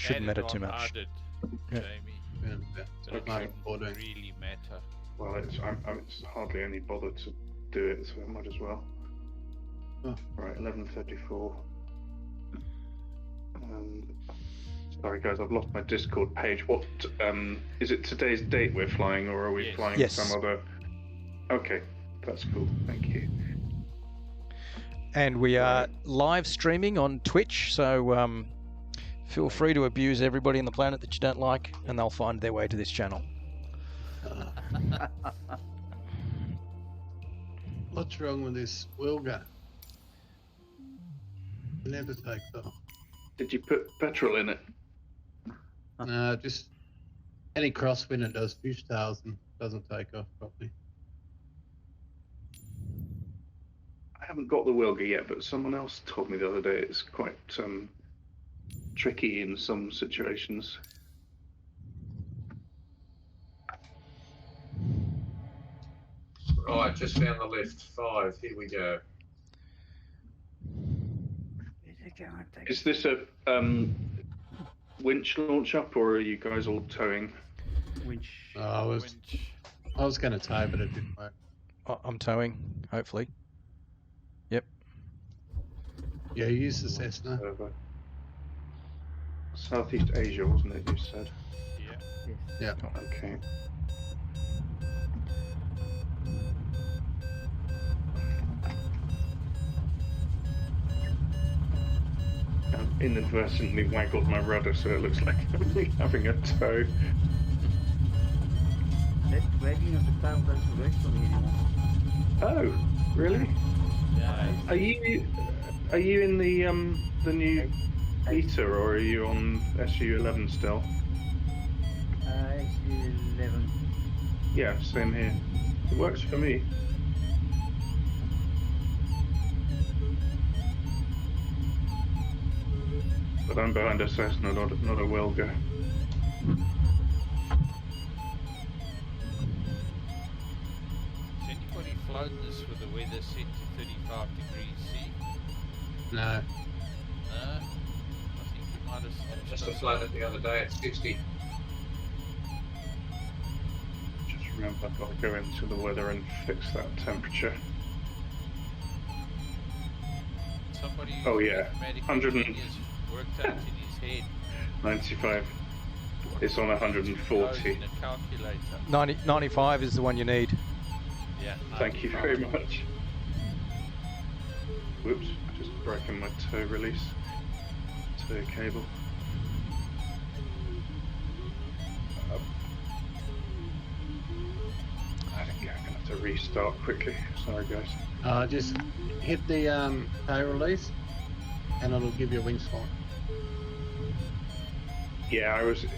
shouldn't matter too much. Added, Yeah. Jamie. Yeah, But it no, shouldn't boarding. really matter. Well, it's hardly any bother to do it, so I might as well. Oh. Right, 11:34. Sorry guys, I've lost my Discord page. What is it? Today's date we're flying, or are we Yes. flying Yes. some other? Okay, that's cool. Thank you. And we are live streaming on Twitch, so feel free to abuse everybody on the planet that you don't like, and they'll find their way to this channel. What's wrong with this Wilga? It never takes off. Did you put petrol in it? No, just any crosswind does fishtails and doesn't take off properly. I haven't got the Wilga yet, but someone else told me the other day it's quite tricky in some situations. Right, just found the lift. 5. Here we go. Is this a winch launch up, or are you guys all towing? Winch. I was going to tow, but it didn't work. I'm towing, hopefully. Yep. Yeah, use the Cessna. Southeast Asia, wasn't it? You said. Yeah. Yeah. Okay. I've inadvertently waggled my rudder so it looks like I'm having a tow. That wagging of the tail doesn't work for me anymore. Oh, really? Yeah. Are you in the new beta, or are you on SU11 still? SU11. Yeah, same here. It works for me. But I'm behind a Cessna, not a Wilga. Has anybody flown this with the weather set to 35 degrees C? No. No? I think you might have switched Just us flown up. it the other day at 60. Just remember, I've got to go into the weather and fix that temperature. Somebody Oh, yeah. 100 and- worked out in his head. 95. It's on 140. In a calculator. 95 is the one you need. Yeah. Thank you very much. Whoops, just broken my tow release. Tow cable. I think I'm gonna have to restart quickly. Sorry guys. Just hit the tow release and it'll give you a wing spot. Yeah,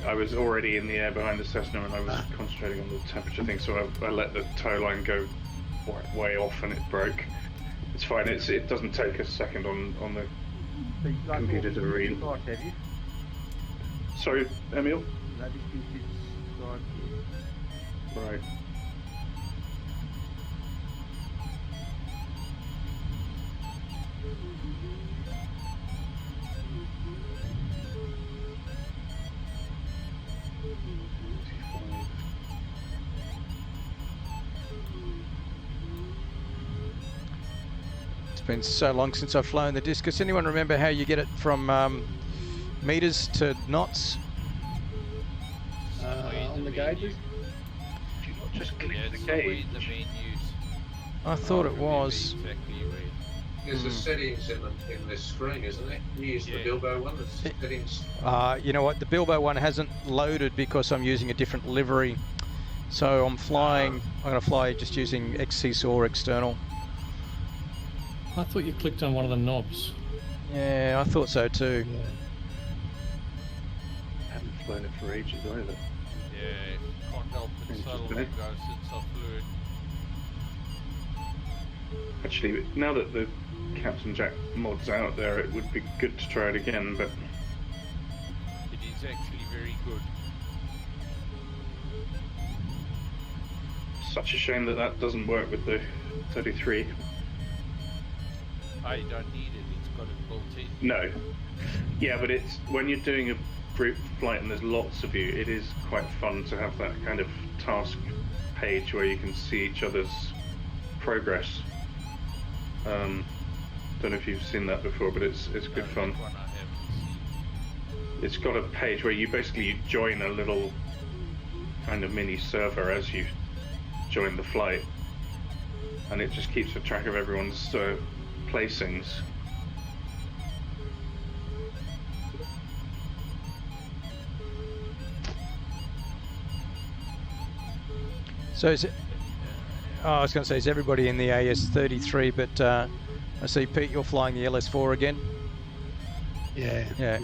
I was already in the air behind the Cessna and I was concentrating on the temperature thing, so I let the tow line go way off and it broke. It's fine. It doesn't take a second on the So you got computer to read. start, have you? Sorry, Emil. That is start. Right. It's been so long since I've flown the Discus. Anyone remember how you get it from meters to knots? On the gauges? Do you not just click Yeah, the it's somewhere gauge? in the menus. I thought it Remember was. exactly where. There's the settings in this screen, isn't there? You use the Yeah. Bilbo one, the settings. You know what? The Bilbo one hasn't loaded because I'm using a different livery. So I'm flying. I'm going to fly just using XC-SAW external. I thought you clicked on one of the knobs. Yeah, I thought so too. Yeah. I haven't flown it for ages either. Yeah, can't help it. So long ago since I flew it. Actually, now that the Captain Jack mod's out there, it would be good to try it again, but It is actually very good. such a shame that that doesn't work with the 33. I don't need it. It's got it built in. No. Yeah, but it's when you're doing group flight and there's lots of you, it is quite fun to have that kind of task page where you can see each other's progress. Don't know if you've seen that before, but it's good fun. That one I haven't seen. It's got a page where you join a little kind of mini server as you join the flight, and it just keeps a track of everyone's placings. So is it? Oh, I was going to say, is everybody in the AS-33? But I see, Pete, you're flying the LS-4 again. Yeah. Yeah.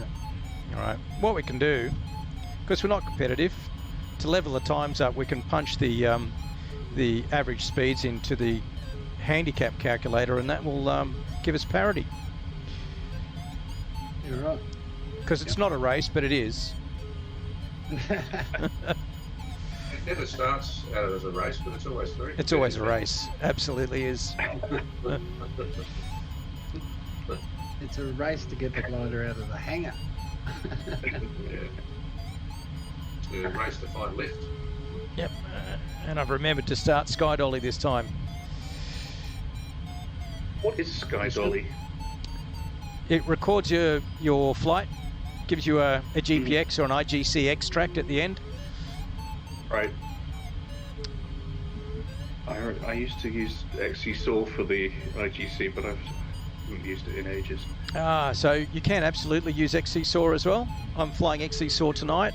All right. What we can do, because we're not competitive, to level the times up, we can punch the average speeds into the handicap calculator, and that will give us parity. You're right. Because it's not a race, but it is. It never starts out as a race, but it's always very. It's always a race. Absolutely is. It's a race to get the glider out of the hangar. To race to find lift. Yep. And I've remembered to start Sky Dolly this time. What is Sky Dolly? It records your flight, gives you a GPX or an IGC extract at the end. Right. I used to use XC-SAW for the IGC, but I haven't used it in ages. So you can absolutely use XC-SAW as well. I'm flying XC-SAW tonight.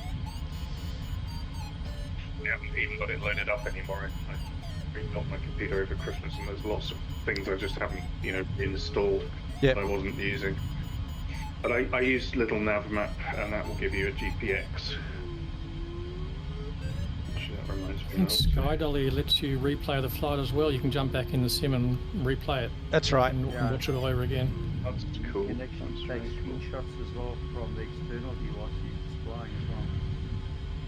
I haven't even got it loaded up anymore. I rebuilt my computer over Christmas, and there's lots of things I just haven't, installed that I wasn't using. But I use Little Navmap, and that will give you a GPX. Actually, that reminds me. I think Sky Dolly lets you replay the flight as well. You can jump back in the sim and replay it. That's right. And watch it all over again. That's cool. You can actually take screenshots as well from the external view whilst you're flying as well.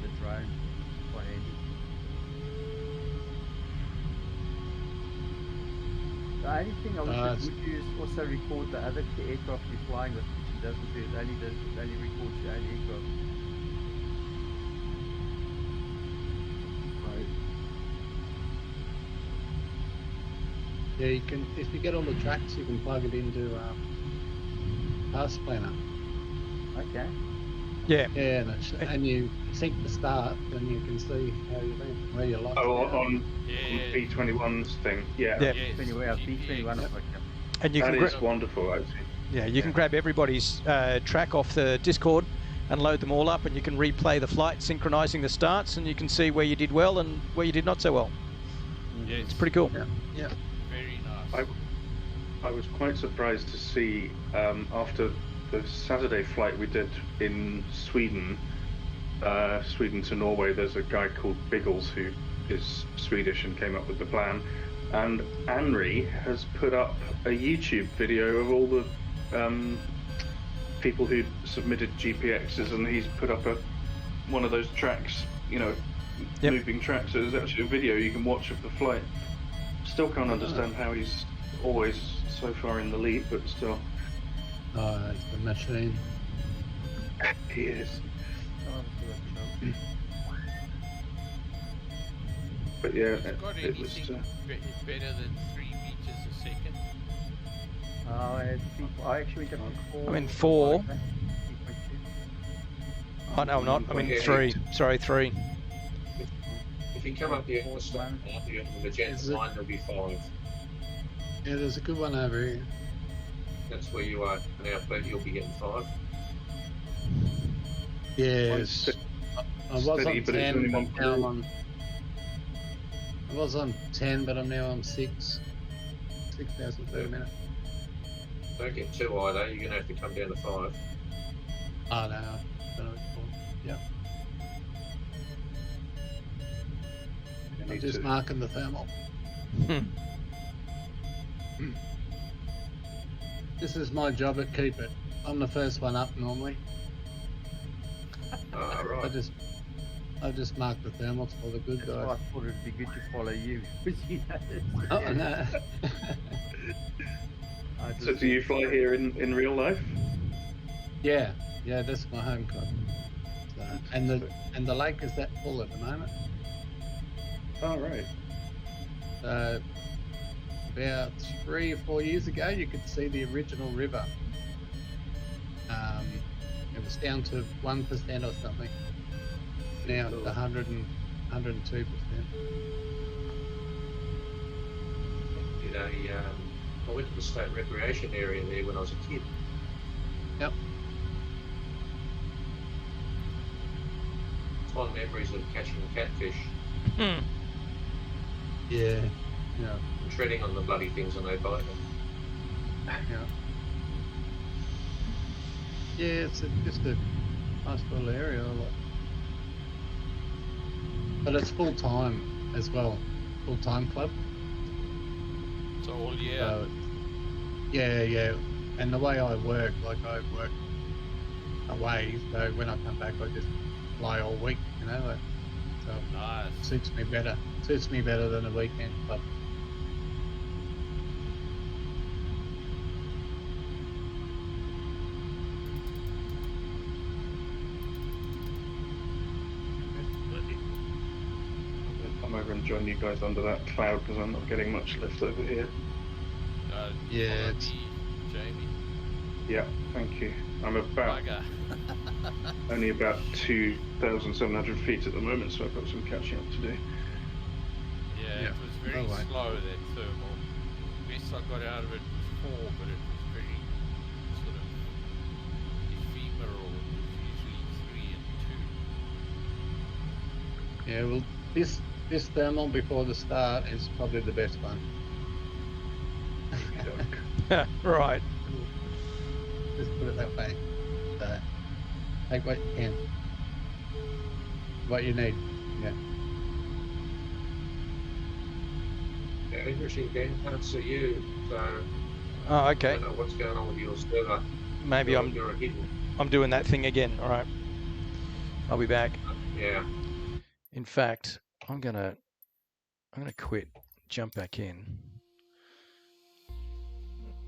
The drone, quite handy. The only thing I wish it would do is also record the other aircraft you're flying with, which it doesn't do. It only records your own aircraft. Right. Yeah, you can. If you get all the tracks, you can plug it into Task Planner. Okay. Yeah. Yeah, and you sync the start, and you can see how you've been, where you're lost. Oh, on Yeah. B21's thing. Yeah. Yeah. Yes, Anyway, I've been GPX. 21 of like And you That can is wonderful, actually. you can grab everybody's track off the Discord and load them all up, and you can replay the flight, synchronizing the starts, and you can see where you did well and where you did not so well. Yes. It's pretty cool. Yeah. Very nice. I was quite surprised to see after the Saturday flight we did in Sweden, Sweden to Norway, there's a guy called Biggles who is Swedish and came up with the plan, and Anri has put up a YouTube video of all the people who submitted GPXs, and he's put up one of those tracks, moving tracks. So there's actually a video you can watch of the flight. Still can't understand how he's always so far in the lead, but still. Oh, it's the machine. He is. But yeah, Has it got it was. anything better than 3 meters a second? I actually went up to 4. I'm in 4. Oh, no, I'm not. I'm in 3. Sorry, 3. If you come up here and start out here on the Magenta line, there'll be 5. Yeah, there's a good one over here. That's where you are now, but you'll be getting 5. Yes. I was Steady, on but it's 10, only but one now I'm crew. on. I was on 10, but I'm now on 6. 6,000 per minute. Don't get too high though, you're going to have to come down to 5. Oh no. Yep. You I'm need just to- marking the thermal. This is my job at Keep It. I'm the first one up normally. Right. I just mark the thermals for the good That's why I guys. thought it'd be good to follow you. Because you know Oh no. So do you fly here in real life? Yeah, this is my home club. So, and the lake is that full at the moment. Oh, right. So about 3 or 4 years ago, you could see the original river. It was down to 1% or something. Now it's 102%. You know, I went to the state recreation area there when I was a kid. Yep. Fond memories of catching catfish Hmm. Yeah. and treading on the bloody things and they bite them. Yeah. Yeah, it's just a nice little area. But it's full time as well. Full time club. So all year. So, yeah. And the way I work, like I work away, so when I come back, I just fly all week. So Nice. suits me better. Suits me better than a weekend club. I'm over and join you guys under that cloud because I'm not getting much lift over here. Yeah, Follow it's- me, Jamie. Yeah, thank you. I'm about Bugger. only about 2,700 feet at the moment, so I've got some catching up to do. Yeah, Yeah. it was very Oh, right. slow, that thermal. Best I got out of it was 4, but it was very sort of ephemeral. It was usually 3 and 2. Yeah, well, this thermal before the start is probably the best one. Right. Just put it that way. So, take what you can. What you need. Yeah. Yeah, interesting, Ben. Can't see you, so Oh, I okay. don't know what's going on with your server. Maybe You're hidden. I'm doing that thing again. All right. I'll be back. Yeah. In fact, I'm gonna quit, jump back in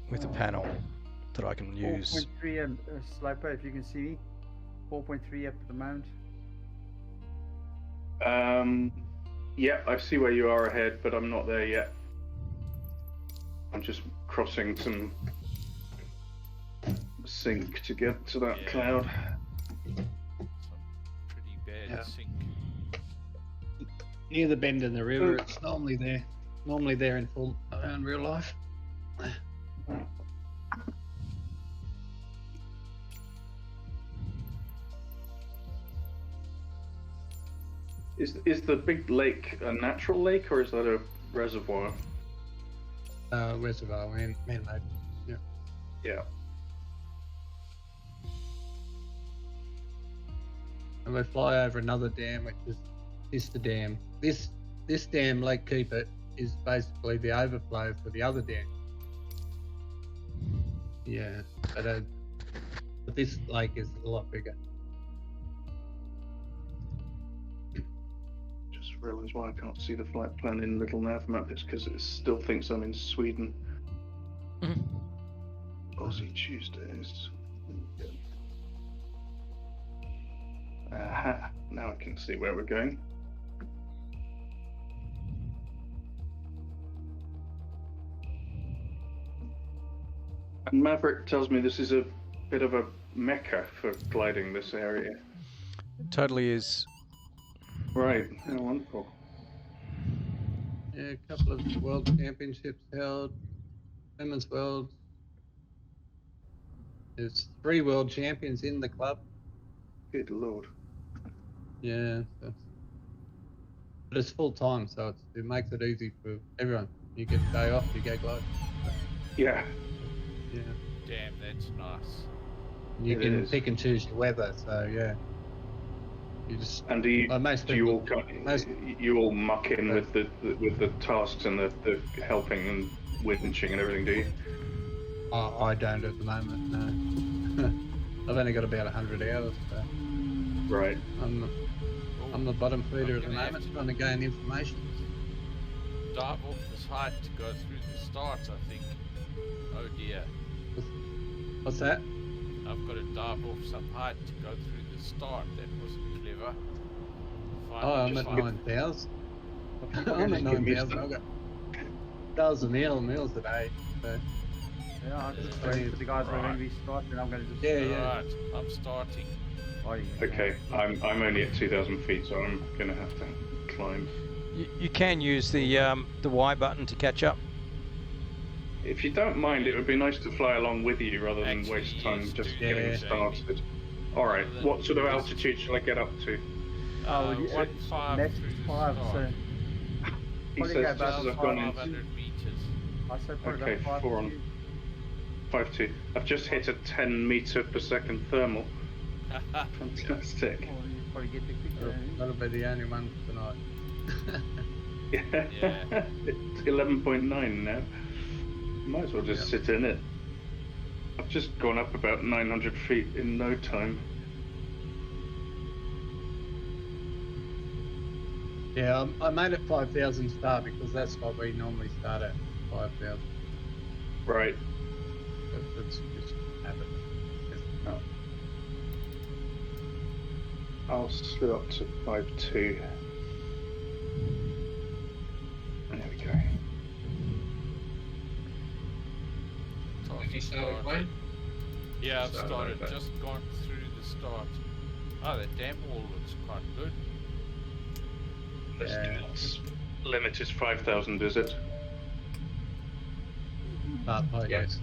with a panel that I can use. 4.3 Sliper, if you can see me. 4.3 up at the moment. Yeah, I see where you are ahead, but I'm not there yet. I'm just crossing some sink to get to that Yeah. cloud. Some pretty bad Yeah. sink. Near the bend in the river, it's normally there. Normally there in real life. Is the big lake a natural lake or is that a reservoir? Reservoir, man-made. Yeah. Yeah. And we fly over another dam, which is Sister Dam. This dam, Lake Keeper, is basically the overflow for the other dam. Yeah, but this lake is a lot bigger. Just realised why I can't see the flight plan in Little Nav map. It's because it still thinks I'm in Sweden. Mhm. Aussie Tuesdays. Aha, now I can see where we're going. And Maverick tells me this is a bit of a mecca for gliding this area. It totally is. Right, yeah, wonderful. Yeah, a couple of world championships held, women's world. There's 3 world champions in the club. Good lord. Yeah, so but it's full time, so it makes it easy for everyone. You get a day off, you go glide. Yeah, Yeah, Damn, that's nice. you It can is. pick and choose your weather. So yeah, you just and do you, most do you all people- most- you all muck in with the tasks and the helping and winching and everything, do you? I don't at the moment. No, I've only got about 100 hours. So Right. I'm the bottom feeder at the gonna have moment, to- trying to gain information. Dive off this height to go through the start, I think. Oh dear. What's that? I've got to dive off some height to go through the the start. That wasn't clever. Oh, I'm Finally at just 9,000. I'm I'm at just getting used 9,000. to I've got 1,000 meals a day. So, Yeah, I'm just Yeah. waiting for the guys Right. when we start, and I'm going to just. Yeah. Alright, I'm starting. Oh, yeah. Okay, I'm only at 2,000 feet, so I'm gonna have to climb. You can use the Y button to catch up. If you don't mind, it would be nice to fly along with you rather than Actually, waste time yes, just do getting that, started. Alright, Rather than what sort of waste- altitude shall I get up to? Oh, Uh, you 1.5 next through the 5, start. so He Probably says go just about as I've gone in 500 meters. I say probably Okay, about 5 4 on. 5-2. I've just hit a 10 meter per second thermal. Fantastic. Or you probably get the quicker. that'll be the only one tonight. Yeah. It's 11.9 now. Might as well just sit in it. I've just gone up about 900 feet in no time. Yeah, I made it 5,000 start because that's what we normally start at, 5,000. Right. That's just habit. Oh. I'll slow up to 5.2. There we go. Have you started, Wayne? Yeah, I've Started started. over. Just gone through the start. Oh, that damn wall looks quite good. Limit is 5,000, is it? Start I guess.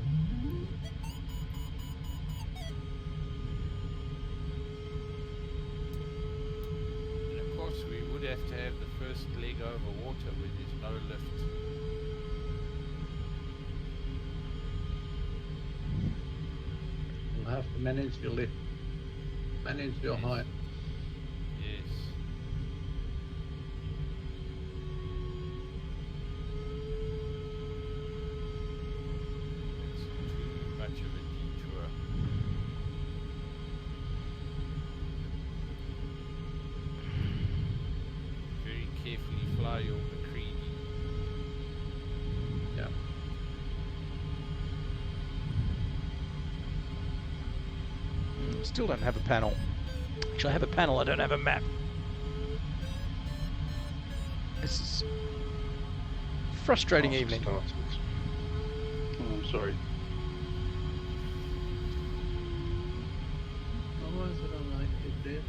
And of course, we would have to have the first leg over water where there's no lift. You'll have to manage your lift, manage your height. Yes. It's too much of a detour. Very carefully fly your McCready. Yeah. Still don't have a panel. Actually, I have a panel, I don't have a map. This is frustrating Task evening. started. Oh, I'm sorry. Oh, why is it on like it there?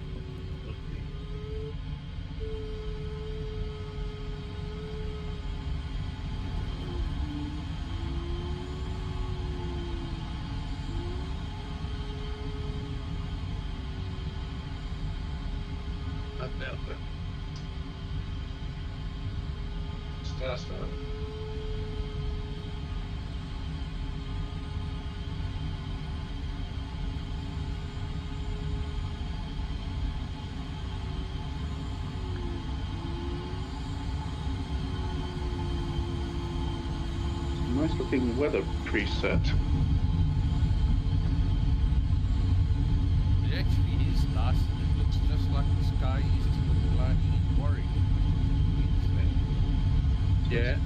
About that. Start. Nice looking weather preset. It actually is nice, and it looks just like the sky used to look like in Warwick, Queensland. Yeah.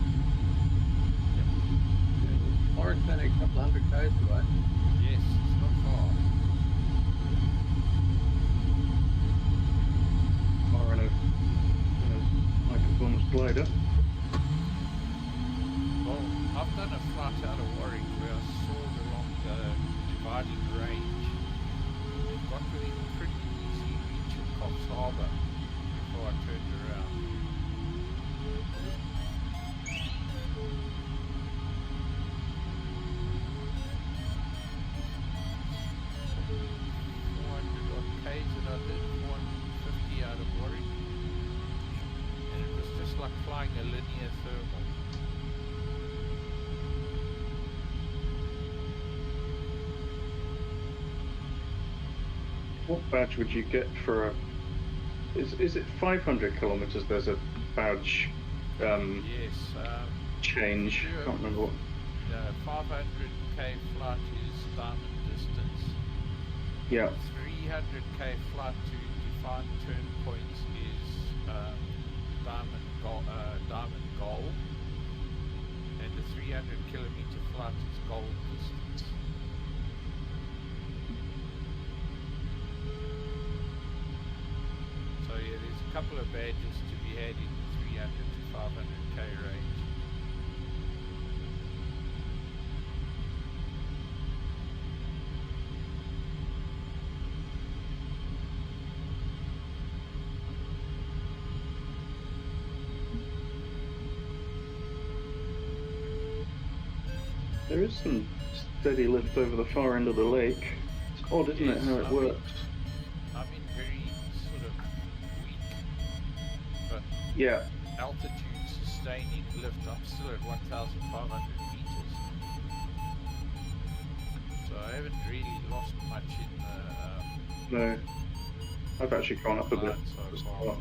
Warwick's only a couple hundred k's away. Yes, it's not far. Or in a high performance glider. Well, I've done a flight out of Warwick where I soared along the dividing range. It got within pretty easy reach of Coffs Harbour before I turned around. That I did 150 out of Warwick, and it was just like flying a linear thermal. What badge would you get for a? Is it 500 kilometers? There's a badge Yes, change. Sure. Can't remember what. the 500k flight is diamond distance. Yeah. 300k flight to defined turn points is diamond gold, and the 300 kilometer flight is gold distance. a couple of badges to be had in 300 to 500k range. There is some steady lift over the far end of the lake. It's odd, isn't it, how it works? I'm in very sort of weak, but Yeah. altitude sustaining lift. I'm still at 1,500 meters, so I haven't really lost much in the No. I've actually gone up a bit. line so far.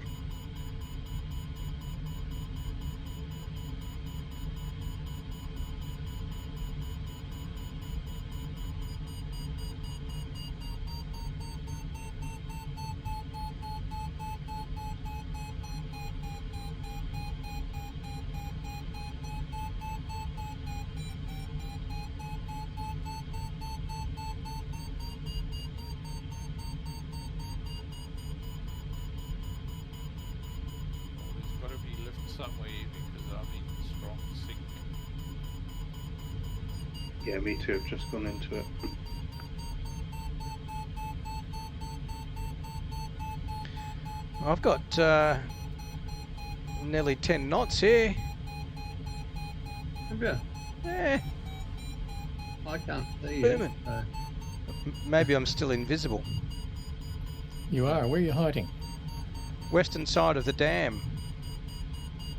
There's got to be lift somewhere because I'm in strong sink. Yeah, me too. I've just gone into it. I've got nearly 10 knots here. Yeah, Eh, I can't see Booming. it. So. maybe I'm still invisible. You are. Where are you hiding? Western side of the dam.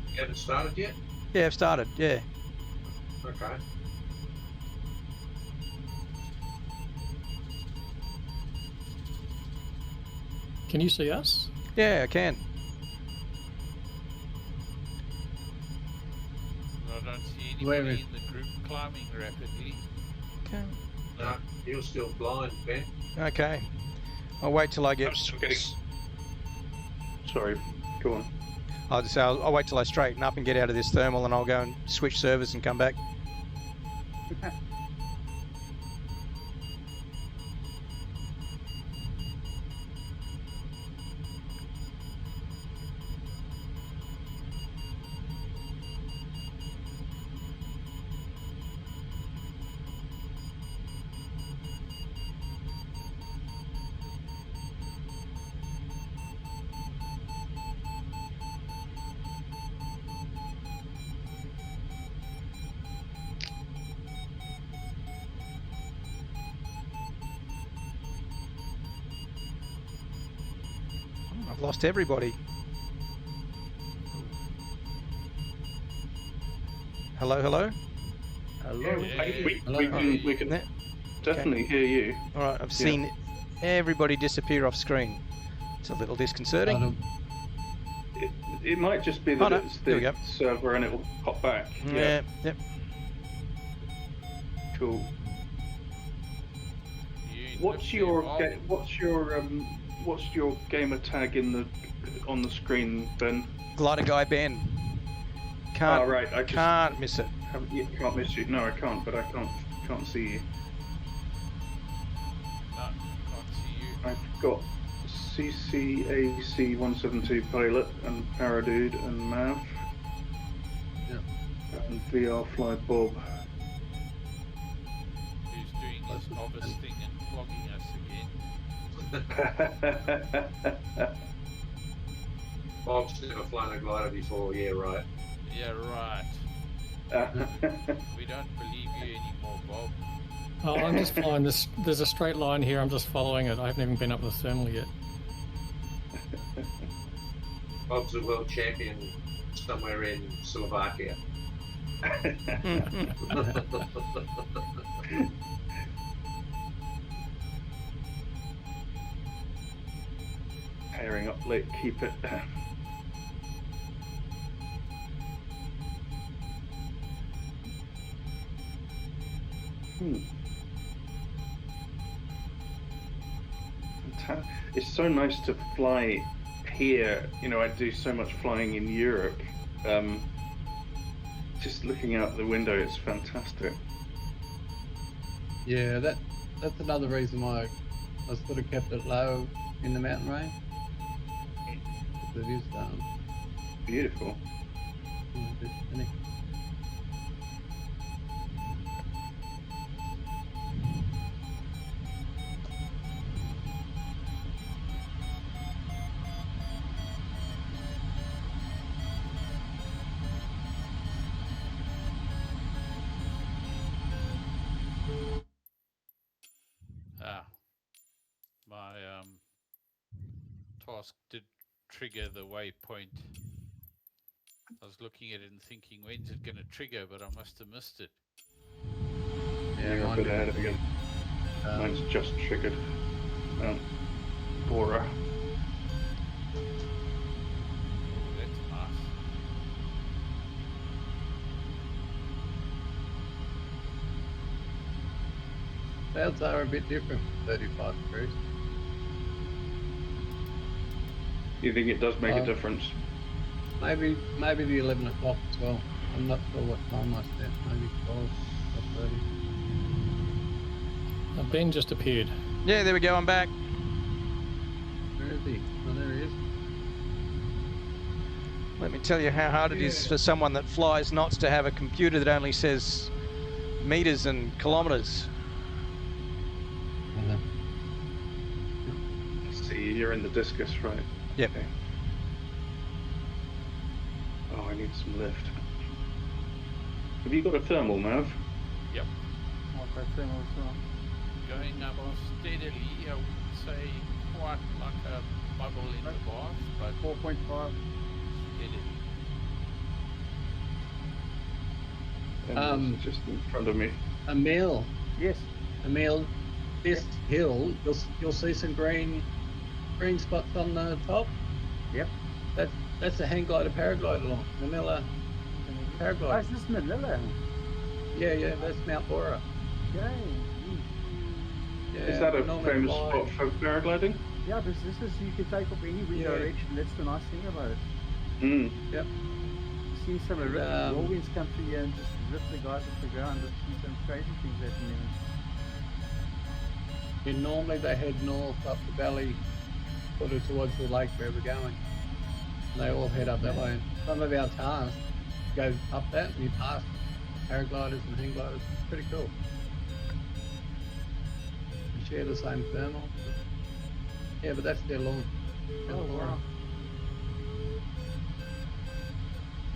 You haven't started yet? Yeah, I've started. Yeah. Okay. Can you see us? Yeah, I can. I don't see Where anybody is- in the group climbing rapidly. Okay. No, you're still blind, Ben. Okay. I'll wait till I get. I'm still getting- Sorry, go on. I'll just say I'll wait till I straighten up and get out of this thermal, and I'll go and switch servers and come back. I've lost everybody. Hello, hello. Hello. Yeah. We can Yeah. definitely hear you. All right, I've seen everybody disappear off screen. It's a little disconcerting. It might just be Oh, that no. it's There we the go. server and it will pop back. Yeah. Yep. Cool. You What's lift your them up. what's your gamer tag on the screen, Ben? Glider guy Ben. Can't. Oh, right. I just Can't miss it. can't miss you. No, I can't. But I can't see you. No, can't see you. I've got CCAC172 Pilot and Paradude and Mav. Yeah. And VR Fly Bob. Who's doing his novice thing and flogging us again? Bob's never flown a glider before, yeah, right. Yeah, right. We don't believe you anymore, Bob. Oh, I'm just following this. There's a straight line here. I'm just following it. I haven't even been up the thermal yet. Bob's a world champion somewhere in Slovakia. Pairing up late, keep it. It's so nice to fly here. You know, I do so much flying in Europe. Just looking out the window, it's fantastic. Yeah, that's another reason why I sort of kept it low in the mountain range. It is Beautiful. a bit scenic. My task did trigger the waypoint. I was looking at it and thinking, when's it going to trigger? But I must have missed it. Yeah, You're a mine bit did. ahead again. Mine's just triggered. Bora. Oh, that's nice. Clouds are a bit different from 35 degrees. You think it does make a difference? Maybe the 11 o'clock as well. I'm not sure what time I set. Maybe 12 or 30. Ben just appeared. Yeah, there we go. I'm back. Where is he? Oh, there he is. Let me tell you how hard it is for someone that flies knots to have a computer that only says meters and kilometers. See, you're in the discus, right? Yep. Okay. Oh, I need some lift. Have you got a thermal, Mav? Yep. What I think also. Going up steadily, I would say quite like a bubble in the bath, but 4.5. steadily. It's just in front of me. Emil, Yes. this hill, you'll see some green spots on the top. Yep. That's a hang glider paraglide along. Manila Oh, paraglide. is this Manila? Yeah, that's Mount Bora. Okay. Yeah, Is that a normally famous fly- spot for paragliding? Yeah, this is, you can take off any wind Yeah. direction. That's the nice thing about it. Mm. Yep. You see some And, whirlwinds come through here and just rip the guys off the ground. Just see some crazy things happening. And normally they head north up the valley, sort of towards the lake where we're going. And they all head up that way. Some of our tasks go up that and you pass paragliders and hang gliders. It's pretty cool. We share the same thermal. Yeah, but that's their lawn. Oh, wow.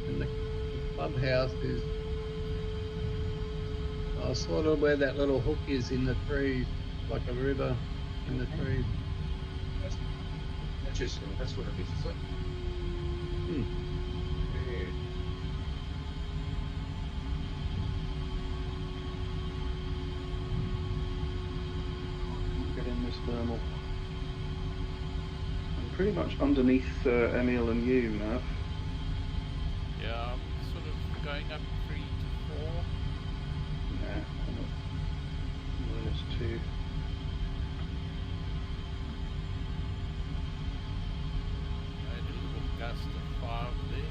And the clubhouse is sort of where that little hook is in the trees, like a river in the trees. That's what it is, isn't it? Yeah. Get in this thermal. I'm pretty much underneath Emil and you, Mav. Yeah, I'm sort of going up 3 to 4. Nah, I'm at -2. I had a little gust of 5 there.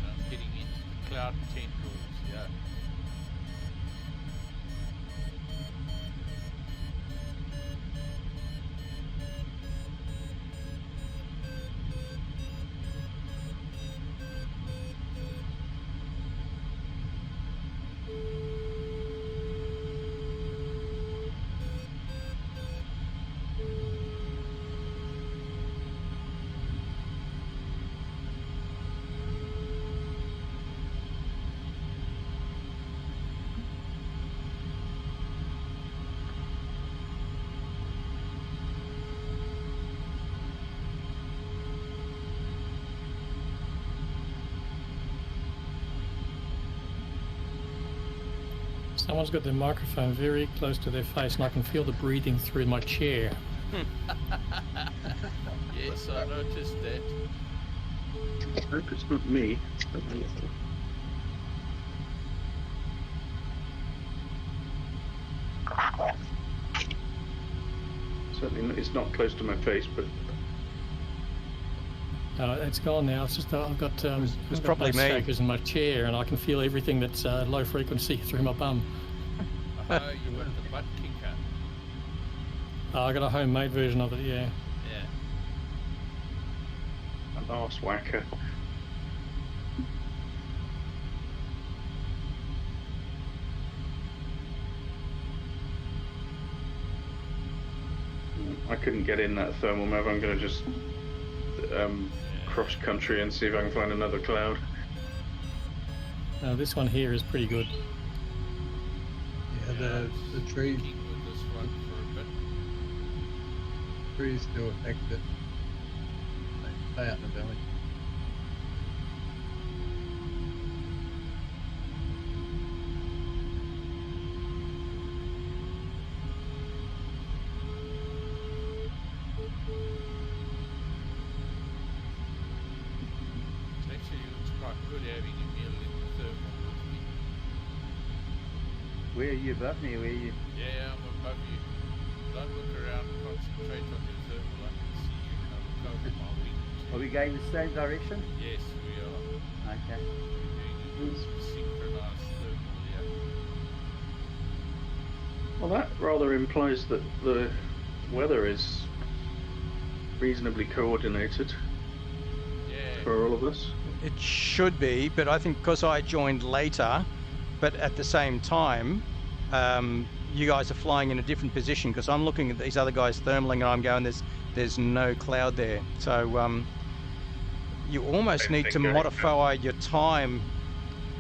I'm getting into the cloud tendrils, yeah. Someone's got their microphone very close to their face and I can feel the breathing through my chair. Yes. Yes, I noticed that. I hope it's not me. Certainly, it's not close to my face, but It's gone now. It's just I've got was I've got probably me. shakers in my chair, and I can feel everything that's low frequency through my bum. Oh, you got the butt kicker. I got a homemade version of it. Yeah. Yeah. an arse whacker. I couldn't get in that thermal map. I'm going to just cross country and see if I can find another cloud. This one here is pretty good. Yeah, the trees, Keep with this one for a bit. trees still affected. They stay out in the valley. It actually looks quite good having a meal in the thermal with me. Where are you above me? Where are you? Yeah, I'm above you. Don't look around, concentrate on your thermal. I can see you and I look over my wing. Are we going the same direction? Yes, we are. Okay. We're doing a synchronized thermal here. Well, that rather implies that the weather is reasonably coordinated Yeah. for all of us. It should be, but I think because I joined later, but at the same time, you guys are flying in a different position because I'm looking at these other guys thermaling and I'm going, there's no cloud there. So you almost Same need thing to going modify your time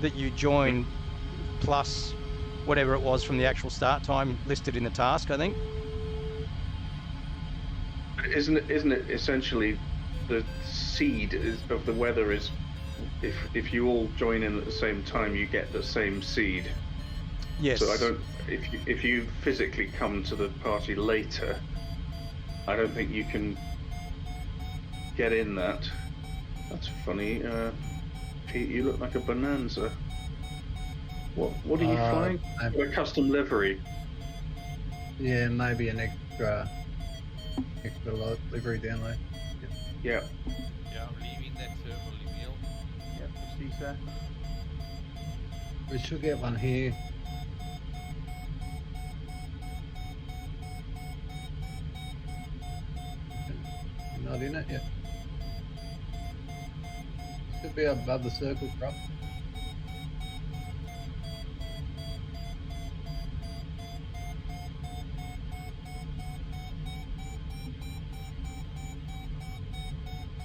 that you join plus whatever it was from the actual start time listed in the task, I think. Isn't it essentially the seed of the weather is if you all join in at the same time, you get the same seed. Yes. So I don't. If you physically come to the party later, I don't think you can get in that. That's funny. Pete, you look like a bonanza. What are you flying? A custom livery. Yeah, maybe an extra livery down there. Yeah. Yeah, I'm leaving that thermal meal. Yep, I see, sir. We should get one here. Not in it yet. Should be above the circle crop.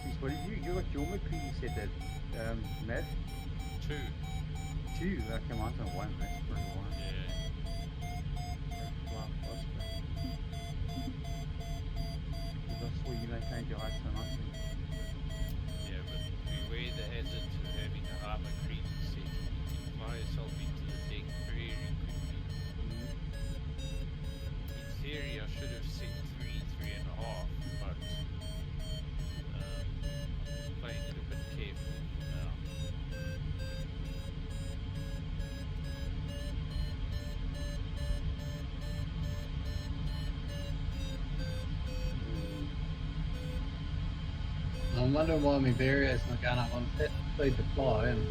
Jeez, what did you got your McCree, you said that, Matt? 2. 2? Okay, mine's on 1, that's pretty 1. Yeah. That's flying faster. Because I saw you maintained your height so nicely. Yeah, but beware the hazard to having a armor creep set. You can fly yourself into the deck very quickly. In theory, I should have set 3.5, but I'm playing it a bit careful for now. I'm wondering why my barrier's not going up. I'm set speed to fly and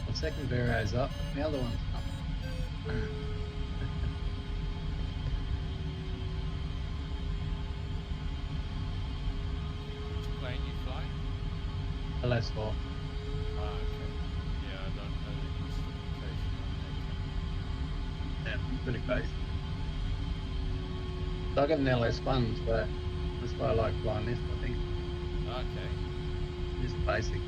my second barrier's up, the other one's not. Which plane you flying? LS4. Ah, okay. Yeah, I don't know the instrumentation on that. Yeah, pretty basic. So I got an LS1, so that's why I like flying this, I think. Okay. Just basic.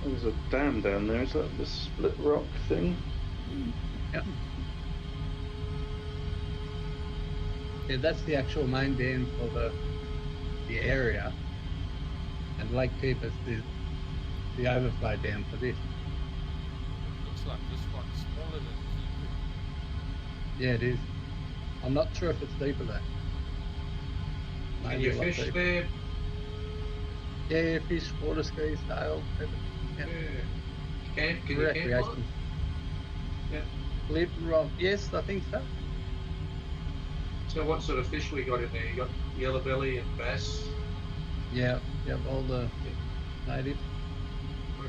Oh, there's a dam down there. Is that the split rock thing? Yeah. Yeah, that's the actual main dam for the area. And Lake Keeper's the overflow down for this. Looks like this one's smaller than Keeper. Yeah, it is. I'm not sure if it's deeper though. Can Maybe you a lot fish deeper. there? Yeah, fish, water skis, sail, everything. Yeah. Yeah. Can you camp on it? Yeah. Live, Rob. Yes, I think so. So what sort of fish we got in there? You got yellow belly and bass. Yeah, all the natives.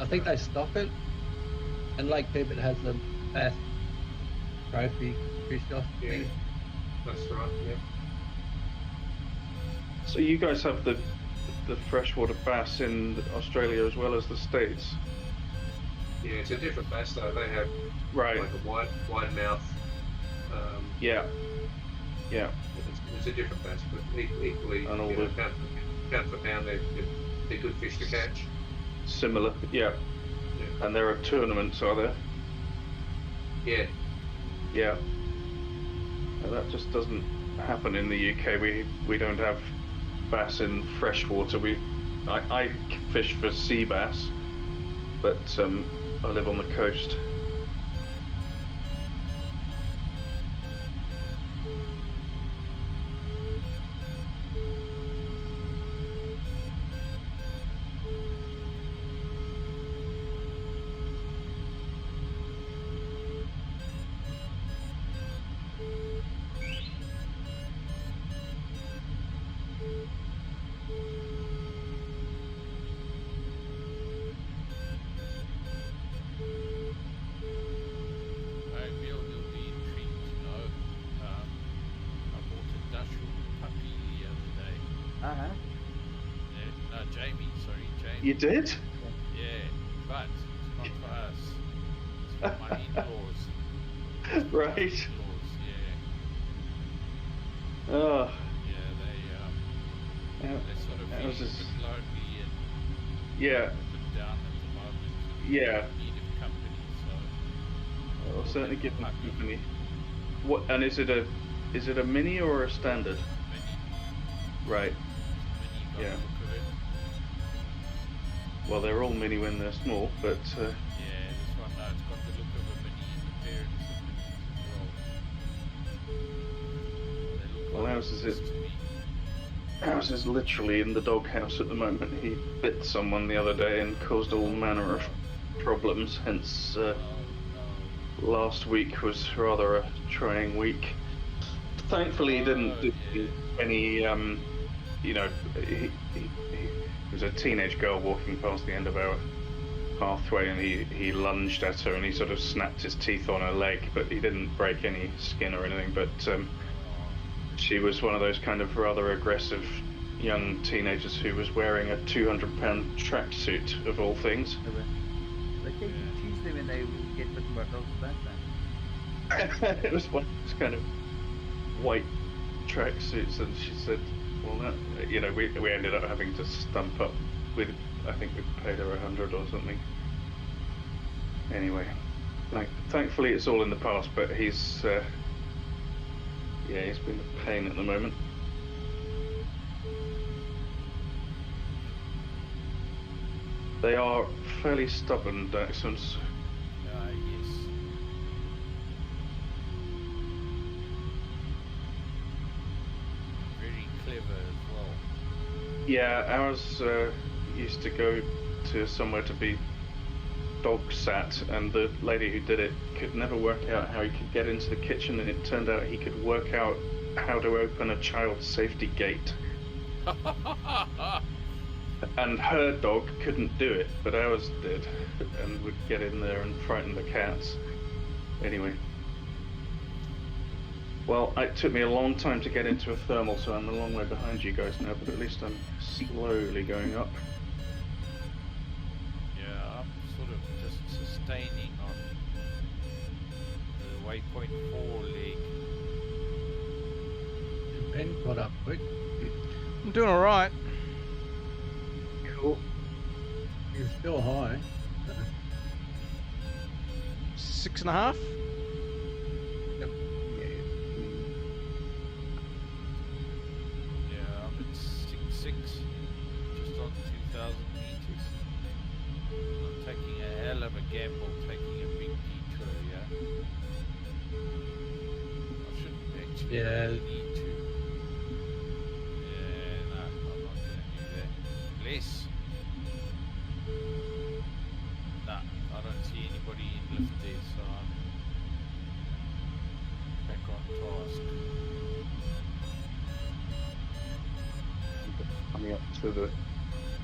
I think they stock it. And Lake Keeper has the bass trophy fish off Yeah. thing. That's right. Yeah. So you guys have the freshwater bass in Australia as well as the States? Yeah, it's a different bass though. They have Right. like a wide mouth. Yeah. Yeah. It's a different bass, but equally, And all you know, the- pound for pound, they're good fish to catch. Similar. Yeah. Yeah. And there are tournaments, are there? Yeah. Yeah. Now, that just doesn't happen in the UK. We don't have bass in freshwater. I fish for sea bass, but I live on the coast. Hey, Bill, you'll be intrigued to know. I bought a Dachshund puppy the other day. Uh-huh. Yeah, no, Jamie, sorry, Jamie. You did? Yeah, but it's not for us. It's for my in-laws. Right. In-laws, yeah. Oh. Yeah, Yeah. they sort of that feel a was bit just- lonely and Yeah. a bit down at the moment. Yeah. In need of company, so I'll certainly give them Puppy. company. What? And is it a mini or a standard? many, Right. got Yeah. a look of it. Well, they're all mini when they're small, but Yeah, this one, no, it's got the look of a mini in the appearance of minis as well. They look Well, like ours is this it- to me. ours is literally in the doghouse at the moment. He bit someone the other day and caused all manner of problems. Hence, Oh, no. last week was rather a trying week. Thankfully, he didn't do yeah. any. You know, he was a teenage girl walking past the end of our pathway, and he lunged at her, and he sort of snapped his teeth on her leg, but he didn't break any skin or anything. But she was one of those kind of rather aggressive young teenagers who was wearing a 200-pound tracksuit of all things. They take you Tuesday when they get bitten by dogs, don't they? It was one of those kind of white tracksuits, and she said, well, that, you know, we ended up having to stump up with, I think we paid her 100 or something. Anyway, thankfully it's all in the past, but he's he's been a pain at the moment. They are fairly stubborn Dachshunds. Yes. Very clever as well. Yeah, ours used to go to somewhere to be dog sat, and the lady who did it could never work out how he could get into the kitchen, and it turned out he could work out how to open a child safety gate. And her dog couldn't do it, but ours did, and would get in there and frighten the cats. Anyway. Well, it took me a long time to get into a thermal, so I'm a long way behind you guys now, but at least I'm slowly going up. Yeah, I'm sort of just sustaining on the waypoint 4 leg. Ben caught up quick. I'm doing all right. Cool. You're still high. 6.5. Yep. Yeah, I'm at 6.6, just on 2,000 Yeah. really need to. Yeah, no, I'm not going to do that. Unless... Nah, I don't see anybody in lift there, so I'm back on task. Coming up to the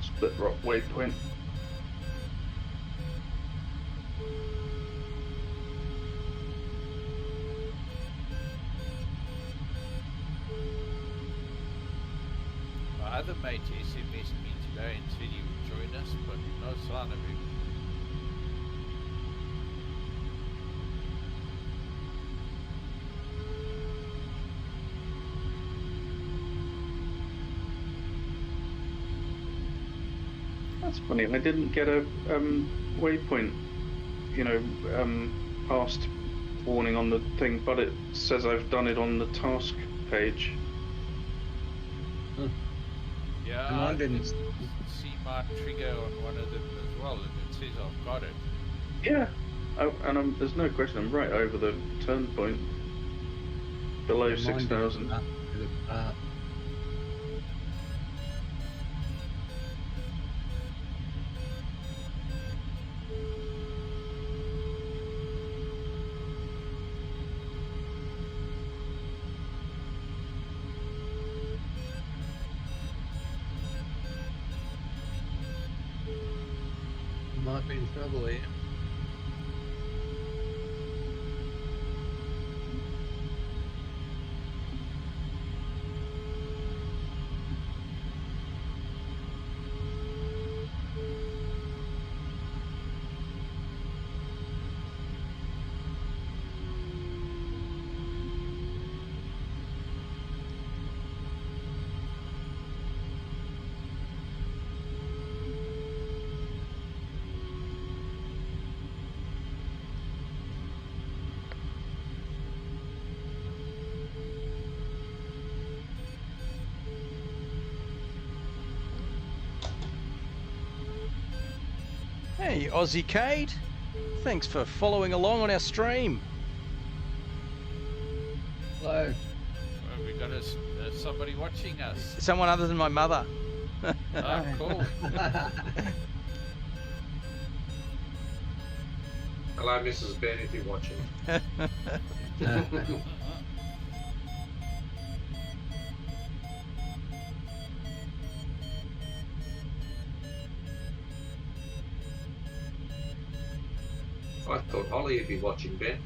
Split Rock waypoint. My other mate SMS'd me today and said he would join us, but no sign of him. That's funny. I didn't get a waypoint, past warning on the thing, but it says I've done it on the task page. Yeah, And I I didn't. see my trigger on one of them as well, and it says I've got it. Yeah. Oh, and there's no question. I'm right over the turn point, below Mine didn't 6,000. come up to the start. Might be in trouble here. Hey, Aussie Cade. Thanks for following along on our stream. Hello. Well, we got somebody watching us. Someone other than my mother. Oh, cool. Hello, Mrs. Ben, if you're watching. I thought Holly would be watching, Ben.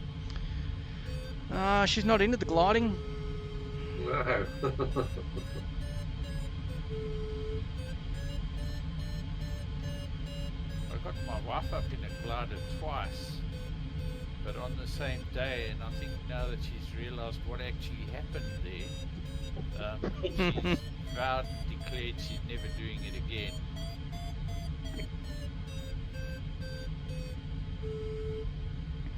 She's not into the gliding. No. I got my wife up in a glider twice, but on the same day, and I think now that she's realised what actually happened there, she's vowed and declared she's never doing it again.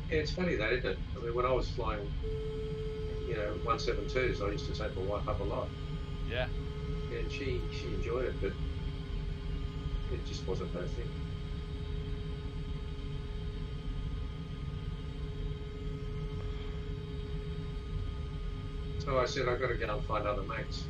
Yeah, it's funny though, isn't it? I mean, when I was flying, 172s, I used to take my wife up a lot. Yeah. And she enjoyed it, but it just wasn't her thing. So I said, I've got to go and find other mates.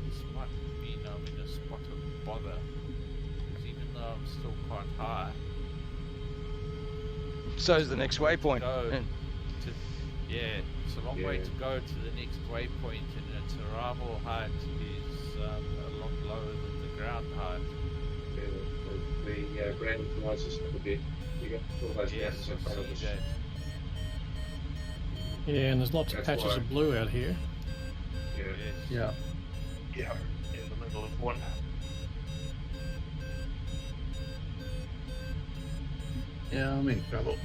This might mean I'm in a spot of bother, because even though I'm still quite high, So's the next waypoint. go And yeah, it's a long way to go to the next waypoint, and its arrival height is a lot lower than the ground height. Yeah, the ground rises up a bit. You got all those Yes, mountains in I front of us. see that. Yeah, and there's lots of That's patches why. of blue out here. Yeah. Yes. Yeah. Yeah, in the middle of one. Yeah, I'm in trouble.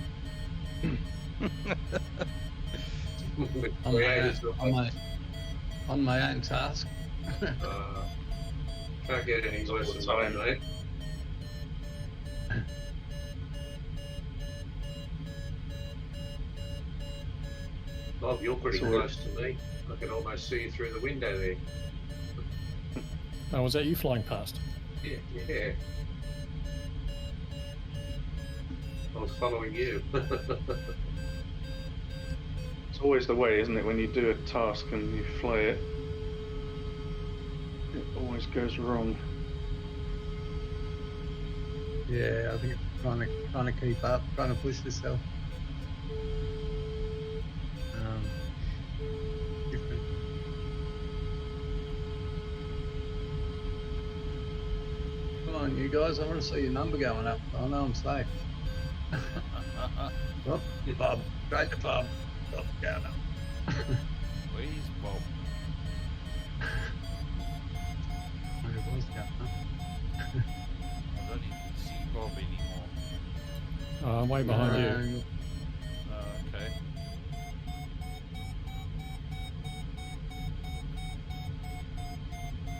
On Creators on my own task. Can't get any worse than mine, mate. Oh, you're pretty So close to me. I can almost see through the window there. Oh, was that you flying past? Yeah, yeah. I was following you. It's always the way, isn't it? When you do a task and you fly it, it always goes wrong. Yeah, I think it's trying to keep up, trying to push yourself. Different. Come on, you guys! I want to see your number going up. I know I'm safe. Oh, Bob, straight to Bob. Bob, going up. Where's Bob? Where it was going up. I don't even see Bob anymore. I'm way behind you. Oh, okay.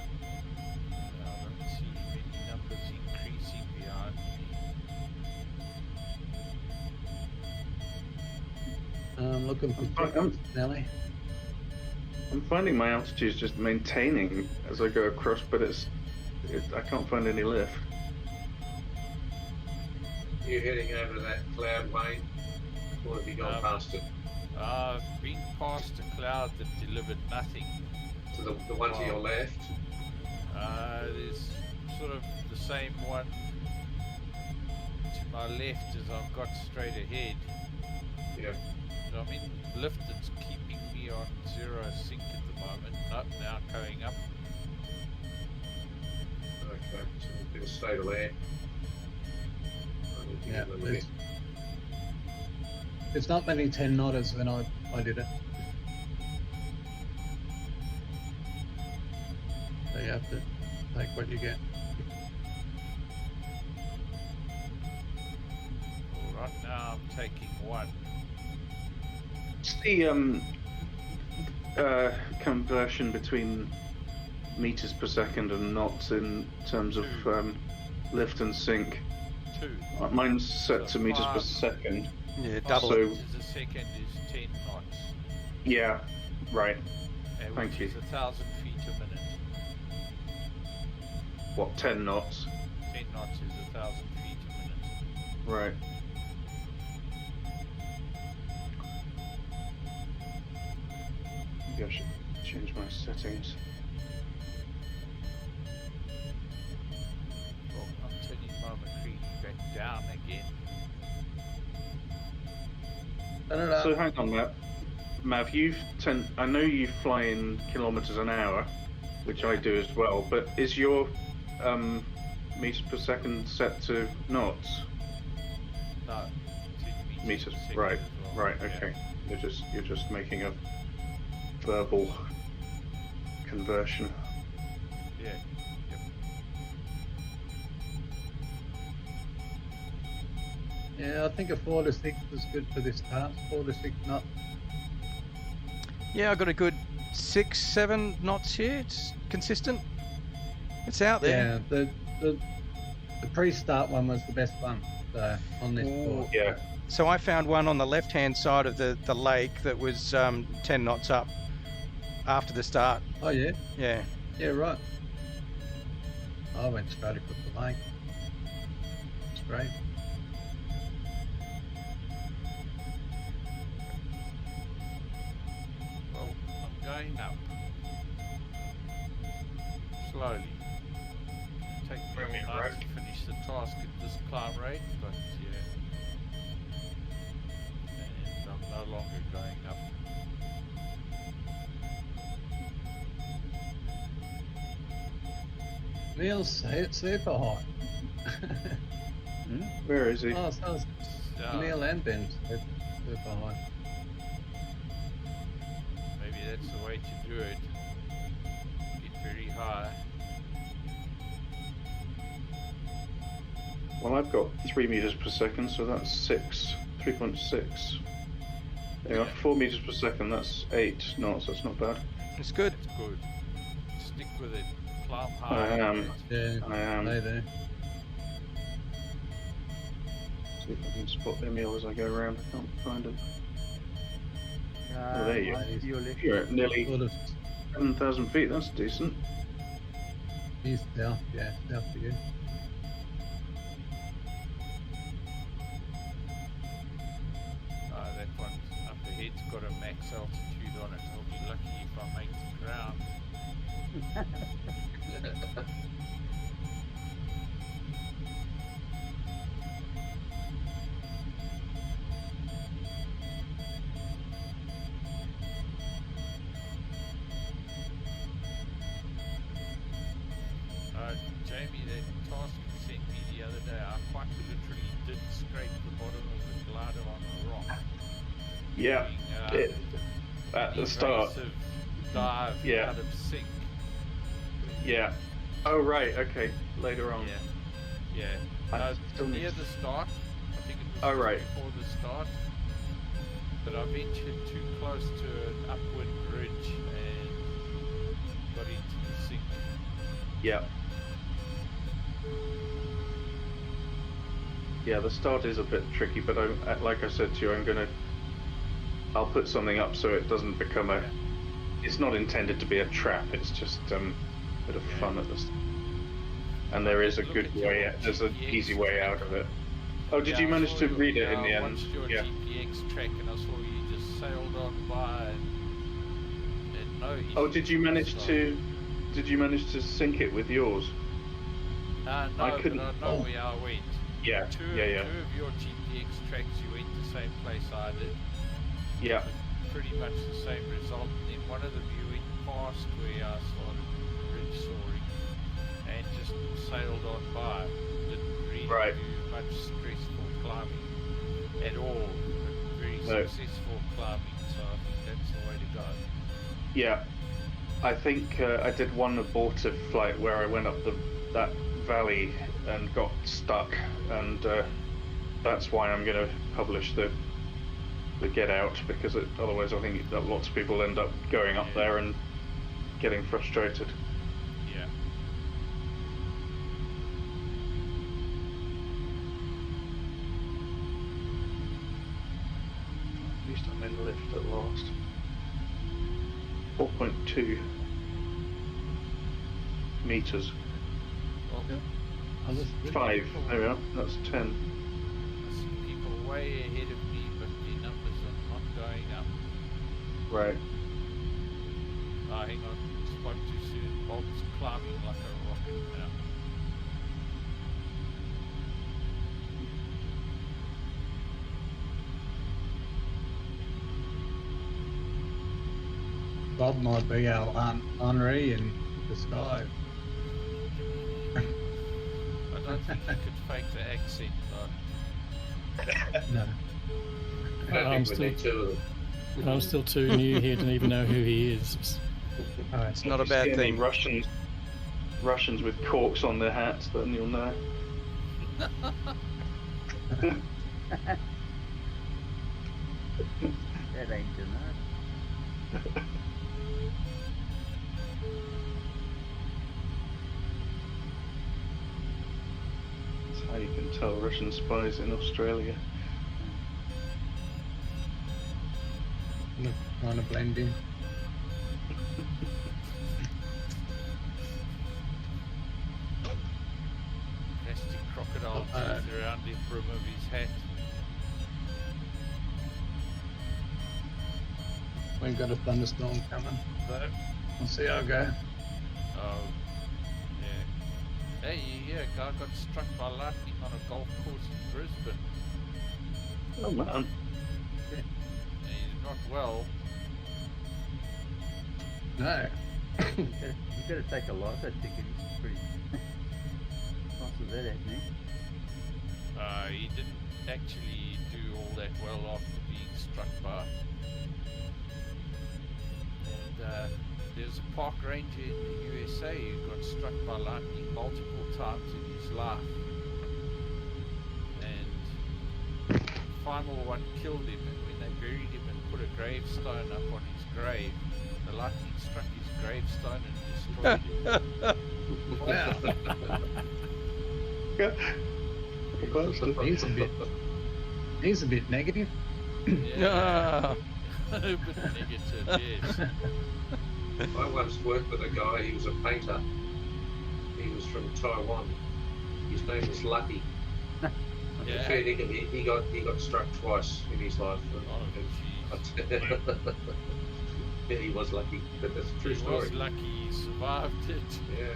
I don't see many numbers increasing behind me. Looking for I'm- Nelly. I'm finding my altitude's just maintaining as I go across, but I can't find any lift. You heading over that cloud, Wayne? Or have you gone past it? I've been past a cloud that delivered nothing. To the one to your left? There's sort of the same one to my left as I've got straight ahead. Yeah. So I'm in lift that's keeping me on 0 sync at the moment. Not now going up. Okay, so a bit of stable there. I need to Yeah, get a little bit. it's not many 10 knotters when I did it. So you have to take what you get. Well, right now I'm taking one. What's the conversion between meters per second and knots in terms of lift and sink? 2. Mine's set to So meters per 5. second. Yeah, 5 double So- it. meters a second is 10 knots. Yeah, right. Which Thank you. is 1,000 feet a minute. What, 10 knots? 10 knots is 1,000 feet a minute. Right. Maybe I should change my settings. Well, I'm turning my McCready back down again. So hang on, Mav, I know you fly in kilometers an hour, which I do as well, but is your meters per second set to knots? No, 10 Meters, per second right, as well. right, Yeah. okay. You're just making a verbal conversion. Yeah. Yep. Yeah, I think a 4 to 6 is good for this task. 4 to 6 knots. Yeah, I got a good 6, 7 knots here. It's consistent. It's out there. Yeah, the pre-start one was the best one on this board. Yeah. So I found one on the left-hand side of the lake that was 10 knots up after the start. Oh yeah, Yeah. yeah, right. I went straight across the lake. Straight. Well, I'm going up. Slowly. Take me Bring me all night right. to finish the task at this climb rate, but yeah. And I'm no longer going up. Neil's super high. Where is he? Oh, so it's So, Neil and Ben super high. maybe that's the way to do it. Get very high. Well, I've got 3 meters per second, so that's 3.6. There you are, 4 meters per second, that's 8 knots, that's not bad. It's good. That's good. Stick with it. Climb I high. am. Yeah, I am. they do. See if I can spot Emil as I go around, I can't find him. Oh, there you go. To your left. You're at nearly Sort of 7,000 feet. That's decent. east south, yeah, south to you. That one up ahead's got a max altitude on it. I'll be lucky if I make the ground. Jamie, that task you sent me the other day, I quite literally did scrape the bottom of the glider on the rock. Yeah. Doing, At the start. evasive dive Yeah. out of sync. Yeah. Oh, right. Okay. Later on. Yeah. I still need Near to- the start. I think it was Oh, just right. before the start. But I ventured too close to an upwind ridge and got into the sink. Yeah. Yeah, the start is a bit tricky, but like I said to you, I'll put something up so it doesn't become it's not intended to be a trap, it's just a bit of fun at the start. And there is a good way out, there's an easy way out of it. Oh, did you manage to read it in the I end? watched your Yeah. GPX track and I saw you just sailed on by and no issues. Oh, did you manage to sync it with yours? No, I couldn't- but I know where I went. Yeah, Two yeah. of your GPX tracks, you went the same place I did. Yeah. Pretty much the same result. And then one of them you went past where I started ridge soaring and just sailed on by. Didn't really Right. do much stressful climbing at all, but very No. successful climbing. So I think that's the way to go. Yeah, I think I did one abortive flight where I went up that valley and got stuck, and that's why I'm going to publish the get out, because otherwise I think that lots of people end up going up there and getting frustrated. Yeah. At least I'm in lift at last. 4.2 meters. Well, I'll just 5. There we are. That's 10. I see people way ahead of me, but the numbers are not going up. Right. Hang on, spoke too soon. Bob's climbing like a rocket now. Bob might be our Aunt Henri in disguise. I don't think you could fake the accent though. No. I don't I'm think we need two of them. I'm still too new here to even know who he is. Alright. It's not a If you see bad any thing. Russians with corks on their hats, then you'll know. That ain't enough. That's how you can tell Russian spies in Australia. Look, trying to blend in. Plastic crocodile teeth around the brim of his hat. We've got a thunderstorm coming, so we'll see how I go. Oh, yeah. Hey, yeah, a guy got struck by lightning on a golf course in Brisbane. Oh man. He's not well. No. You gotta take a lot of that ticket. He's pretty. Nice of that happening. He didn't actually do all that well after being struck by. And there's a park ranger in the USA who got struck by lightning multiple times in his life. And the final one killed him, and when they buried him and put a gravestone up on his grave, the lightning struck his gravestone and destroyed it. He's a bit negative. Yeah. Ah, But negative, yes. I once worked with a guy, he was a painter. He was from Taiwan. His name was Lucky. Yeah. Fair dinkum, he got struck twice in his life. Oh, jeez. Yeah, he was lucky, but that's a true He story. was lucky he survived it. Yeah,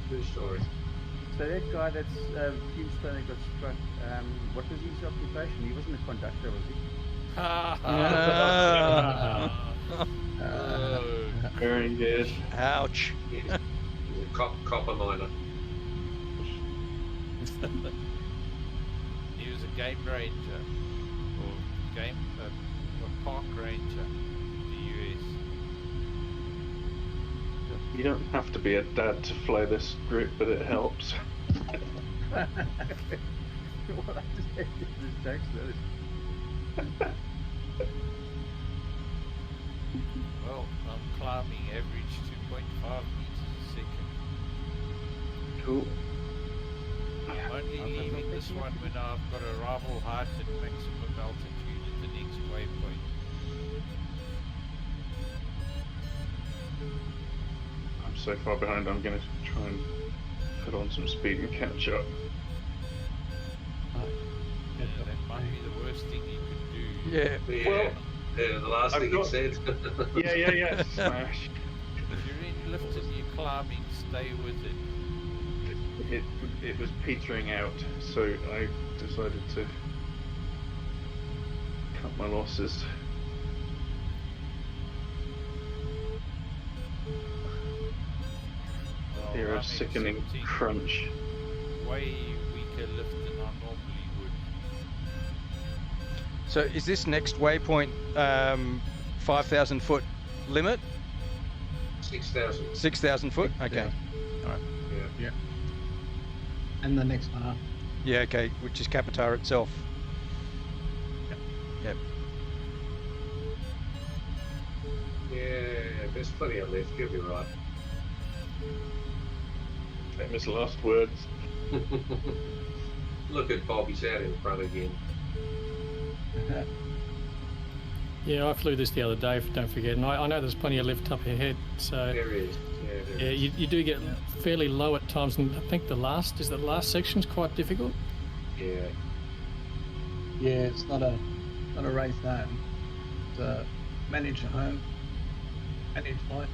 true story. So that guy that's Tombstone that got struck, what was his occupation? He wasn't a conductor, was he? Oh. Very good. Ouch. He's a copper miner. He was a game ranger, or a park ranger in the US. You don't have to be a dad to fly this group, but it helps. What I just had this text though. Well, I'm climbing average 2.5 meters a second. Cool. I'm only leaving this one when I've got arrival height and maximum altitude at the next waypoint. I'm so far behind, I'm going to try and put on some speed and catch up. Yeah, that might be the worst thing you could do. Yeah. Yeah, yeah, the last I've thing got- he said. Yeah. Smash. If you're in lift and you're climbing, stay with it. It was petering out, so I decided to cut my losses. Well, Hear a I'm sickening accepting crunch. way weaker lift than I normally would. So is this next waypoint 5,000 foot limit? 6,000. 6,000 foot? Okay. Yeah. All right. Yeah. And the next one up. Yeah, okay, which is Capitar itself. Yep. Yeah, there's plenty of left, you'll be right. Famous last words. Look at Bob, he's out in front again. Yeah, I flew this the other day, don't forget, and I know there's plenty of lift up ahead, so There he is. Yeah, there yeah, he is. you do get fairly low at times, and I think the last section's quite difficult. Yeah. Yeah, it's not a race home. It's a managed home, managed flight.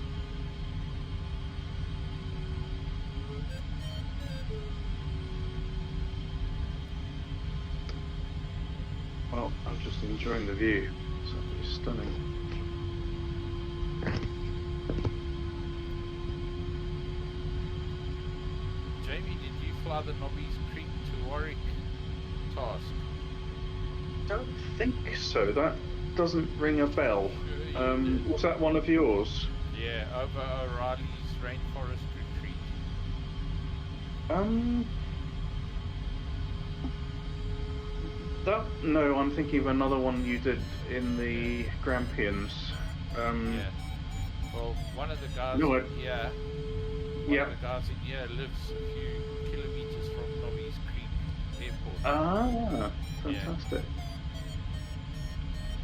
Well, I'm just enjoying the view. It's absolutely stunning. Jamie, did you fly the Nobby's Creek to Warwick task? Don't think so. That doesn't ring a bell. Was that one of yours? Yeah, over O'Reilly's rainforest retreat. No, I'm thinking of another one you did in the Grampians. Yeah. Well, one of the guys No, in here, yeah. one of the guys in here lives a few kilometers from Nobby's Creek Airport. Ah, Yeah. fantastic.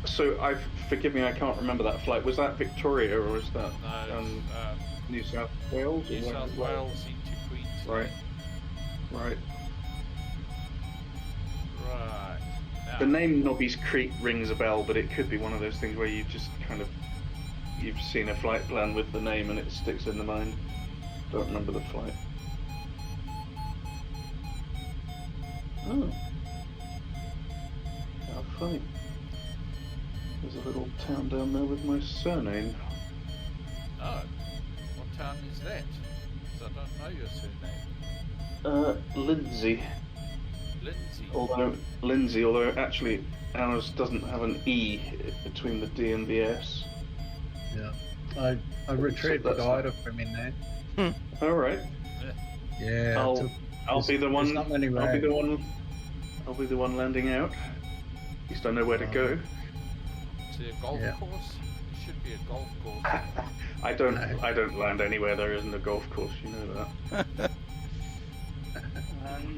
So, forgive me, I can't remember that flight. Was that Victoria or was that No, it's, New South Wales? New or South where? Wales into Queensland. Right. Right. Right. Now, The name Nobby's Creek rings a bell, but it could be one of those things where you just kind of you've seen a flight plan with the name and it sticks in the mind. Don't remember the flight. Oh. How funny. There's a little town down there with my surname. Oh, what town is that? 'Cause I don't know your surname. Lindsay. Lindsay. Although actually ours doesn't have an E between the D and the S. Yeah. I retrieved the that's- guide from in there. All right. Yeah. I'll be the one. Not many I'll be the roads. one. I'll be the one landing out. At least I know where to go. Is there a golf Yeah. course? There should be a golf course. I don't land anywhere there isn't a golf course. You know that.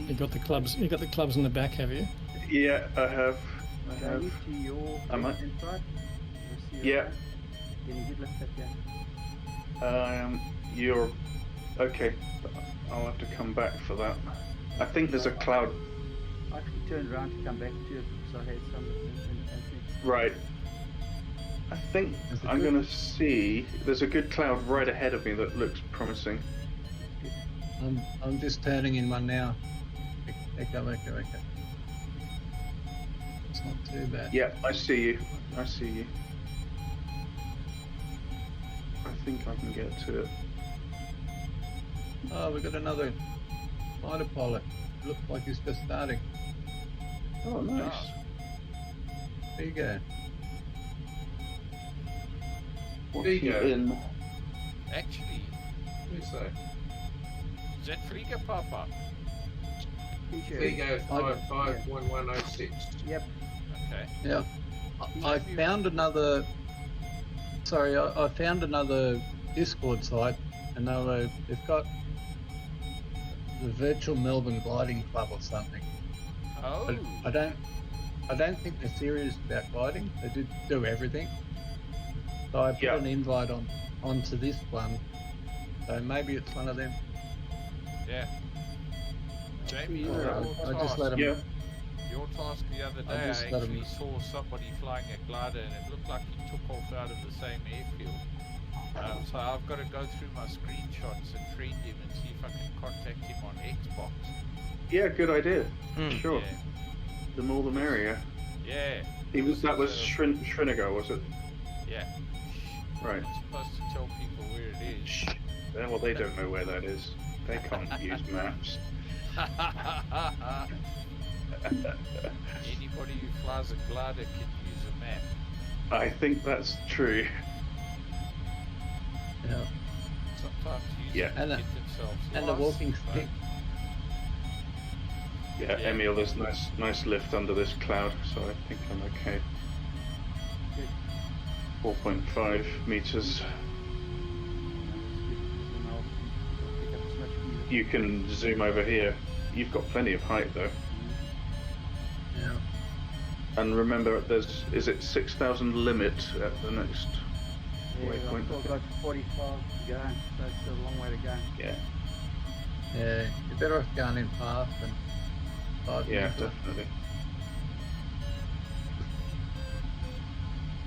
You got the clubs. You got the clubs in the back, have you? Yeah, I have. Jamie, to your Am I? insight, you see Yeah. Can you get lift up here? You're okay. I'll have to come back for that. I think there's a cloud. I actually turned around to come back to it because I had some things. Right. I think I'm going to see. There's a good cloud right ahead of me that looks promising. I'm just turning in one now. Okay. It's not too bad. Yeah, I see you. I think I can get to it. Oh, we got another fighter pilot. Looks like he's just starting. Oh, nice. There you go. What's There you he go. in? Actually, Who's that? is that Flieger Papa? Vigo 551106. Yep. Okay. Yeah. I found another. Sorry, I found another Discord site, and they've got the Virtual Melbourne Gliding Club or something. Oh. But I don't think they're serious about gliding. They do everything. So I put an invite onto this one. So maybe it's one of them. Yeah. Jamie, I just let them. Yeah. your task the other day, just I let actually him- saw somebody flying a glider and it looked like he took off out of the same airfield. So I've got to go through my screenshots and friend him and see if I can contact him on Xbox. Yeah, good idea. Hmm. Sure. Yeah. The more the merrier. Yeah. That was Srinagar, was it? Yeah. Right. I'm supposed to tell people where it is. Shh. Well, they don't know where that is. They can't use maps. Anybody who flies a glider can use a map. I think that's true. Yeah. Sometimes users Yeah. And the- get themselves And the lost, walking but- stick. Yeah, Yeah. Emil, there's nice lift under this cloud, so I think I'm okay. Good. 4.5 meters. You can zoom over here. You've got plenty of height though. Yeah. And remember, is it 6,000 limit at the next Yeah, waypoint? I've still got 45 to go, so it's still a long way to go. Yeah, Yeah. You're better off going in fast than 5 yeah, minutes. definitely.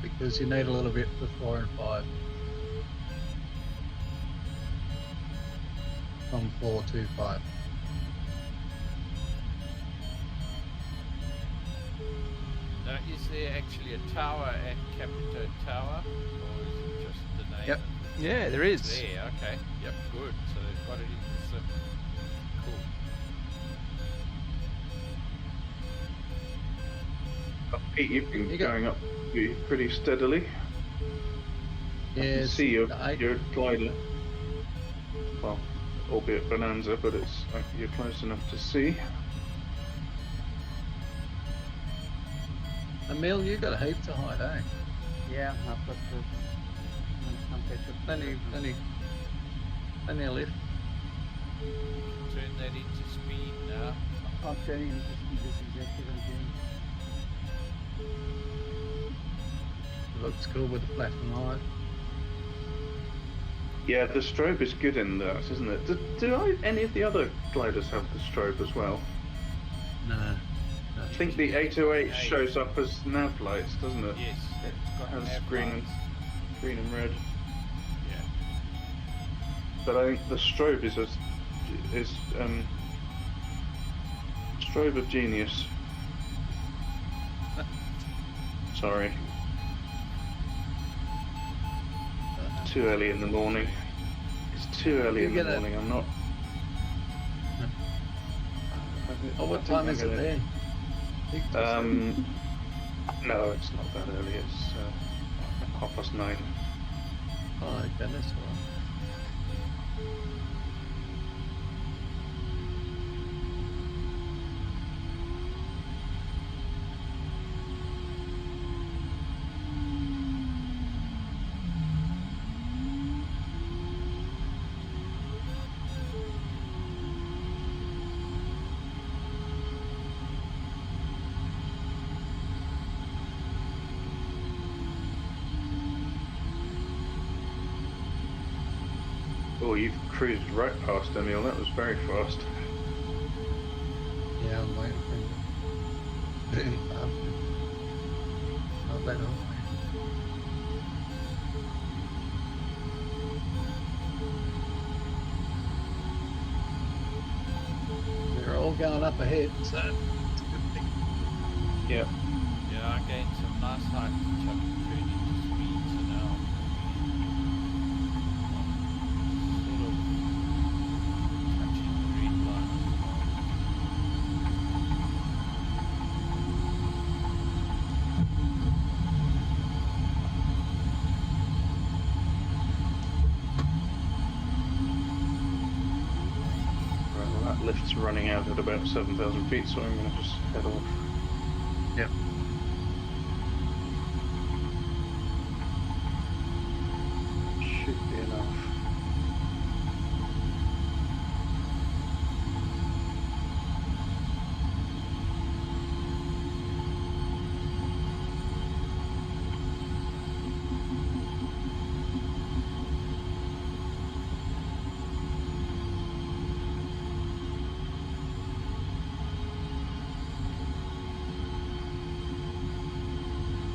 Because you need a little bit for 4 and 5. From 4 to 5. Now, is there actually a tower at Capito Tower, or is it just the name? Yep. of Yeah, there it? is. There, okay. Yep, good. So they've got it in the sim. Cool. Pete, you've been You got- going up pretty steadily. I Yeah. can see your I- glider. Well, albeit bonanza, but you're close enough to see. Emil, you got heaps of height, eh? Yeah, I've got some ketchup. Plenty of lift. Turn that into speed now. I'm turning into speed, this is exactly what I'm doing. Looks cool with the flashing light. Yeah, the strobe is good in that, isn't it? Do any of the other gliders have the strobe as well? No. I think the 808 shows up as nav lights, doesn't it? Yes, it's got Has nav green lights. and red. Yeah. But I think the strobe is strobe of genius. Sorry. Too early in the morning. It's too early You in the gonna- morning. I'm not. Oh, what time is it there? No, it's not that early. It's 9:30. Oh, okay, that's all right. Oh, you've cruised right past Emil. That was very fast. Yeah, I'm waiting for him. Really fast. Not that old. They're all going up ahead, so it's a good thing. Yeah. Yeah, I gained some nice height which I can turn into speed, so now I'm sort of touching the red line at the moment. Right, well, that lift's running out at about 7,000 feet, so I'm going to just head off. Yep. Should be enough.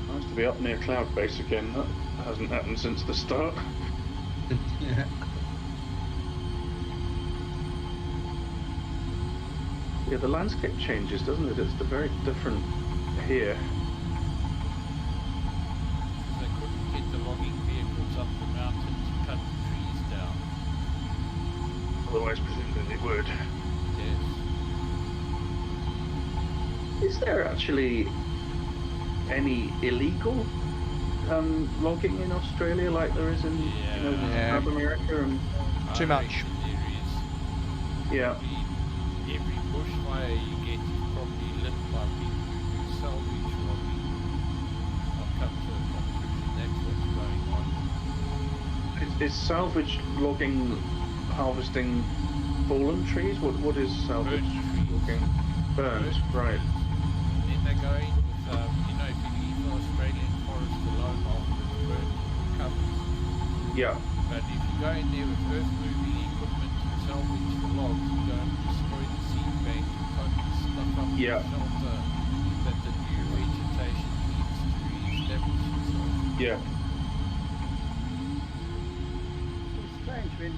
Nice to be up near cloud base again. That hasn't happened since the start. Yeah. Yeah, the landscape changes, doesn't it? It's very different here. Because they couldn't get the logging vehicles up the mountain to cut the trees down. Otherwise, presumably they would. Yes. Is there actually any illegal logging in Australia like there is in Yeah. South America? And Too I much. reckon there is. yeah, Every bushfire you get is probably lit by people who do salvage logging. I've come to the conclusion that's what's going on. is salvage logging harvesting fallen trees? What is salvage Burnt trees. logging? Burnt, right? Then they go in with, if you leave the Australian forest alone after the burnt covers. Yeah, But if you go in there with earth moving equipment and salvage the logs, you go and destroy the seed bank and totally stuff up Yeah. the shelter that the new vegetation needs to re-establish itself. yeah. It's strange when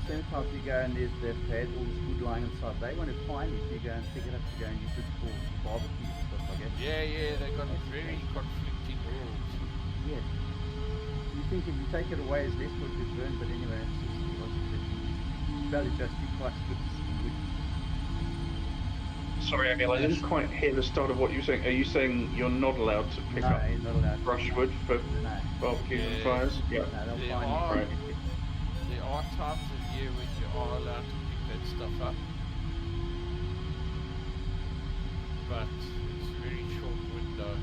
sometimes you go and they've had all this wood lying inside. They want to find it. You go and pick it up to go and use it for barbecues and stuff like that. Yeah, they've got very conflicting rules. Yeah. You think if you take it away, it's less wood to burn, but anyway, it's just logically. Valid just be quite good. Sorry, Emil, I didn't quite hear the start of what you were saying. Are you saying you're not allowed to pick No, up you're not allowed. brushwood for No, barbecues and Yeah. fires? Yeah. no, they'll There find are- you. Right. There are times of year when you are allowed to pick that stuff up. But it's a very short window.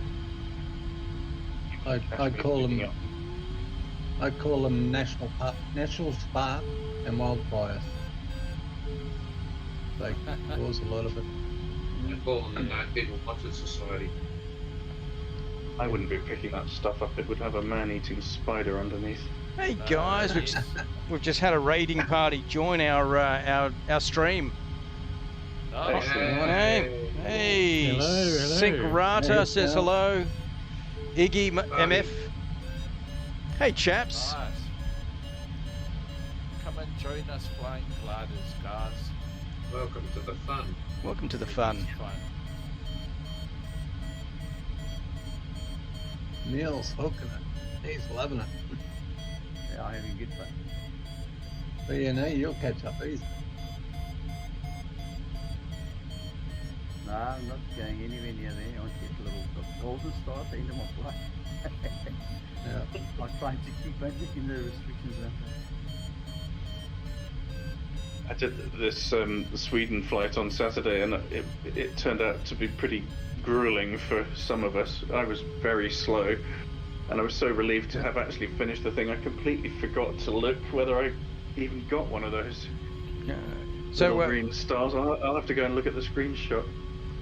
I'd call them national spark and wildfires. They cause a lot of it. I call them the No People Wanted Society. I wouldn't be picking that stuff up. It would have a man-eating spider underneath. Hey guys, we've just had a raiding party join our stream. Nice. Hey, hey, Hello. Synkrata Hey, says Phil. hello. Iggy MF. Hey chaps. Nice. Come and join us flying gliders, guys. Welcome to the fun. Welcome to the fun. It's fun. Neil's hooking it. He's loving it. Yeah, I'm having good fun. But you'll catch up easy. No, I'm not going anywhere near there. I want to get a little golden star at the end of my flight. Yeah. I'm trying to keep in the restrictions and I did this Sweden flight on Saturday, and it turned out to be pretty grueling for some of us. I was very slow, and I was so relieved to have actually finished the thing. I completely forgot to look whether I even got one of those So little green stars. I'll have to go and look at the screenshot.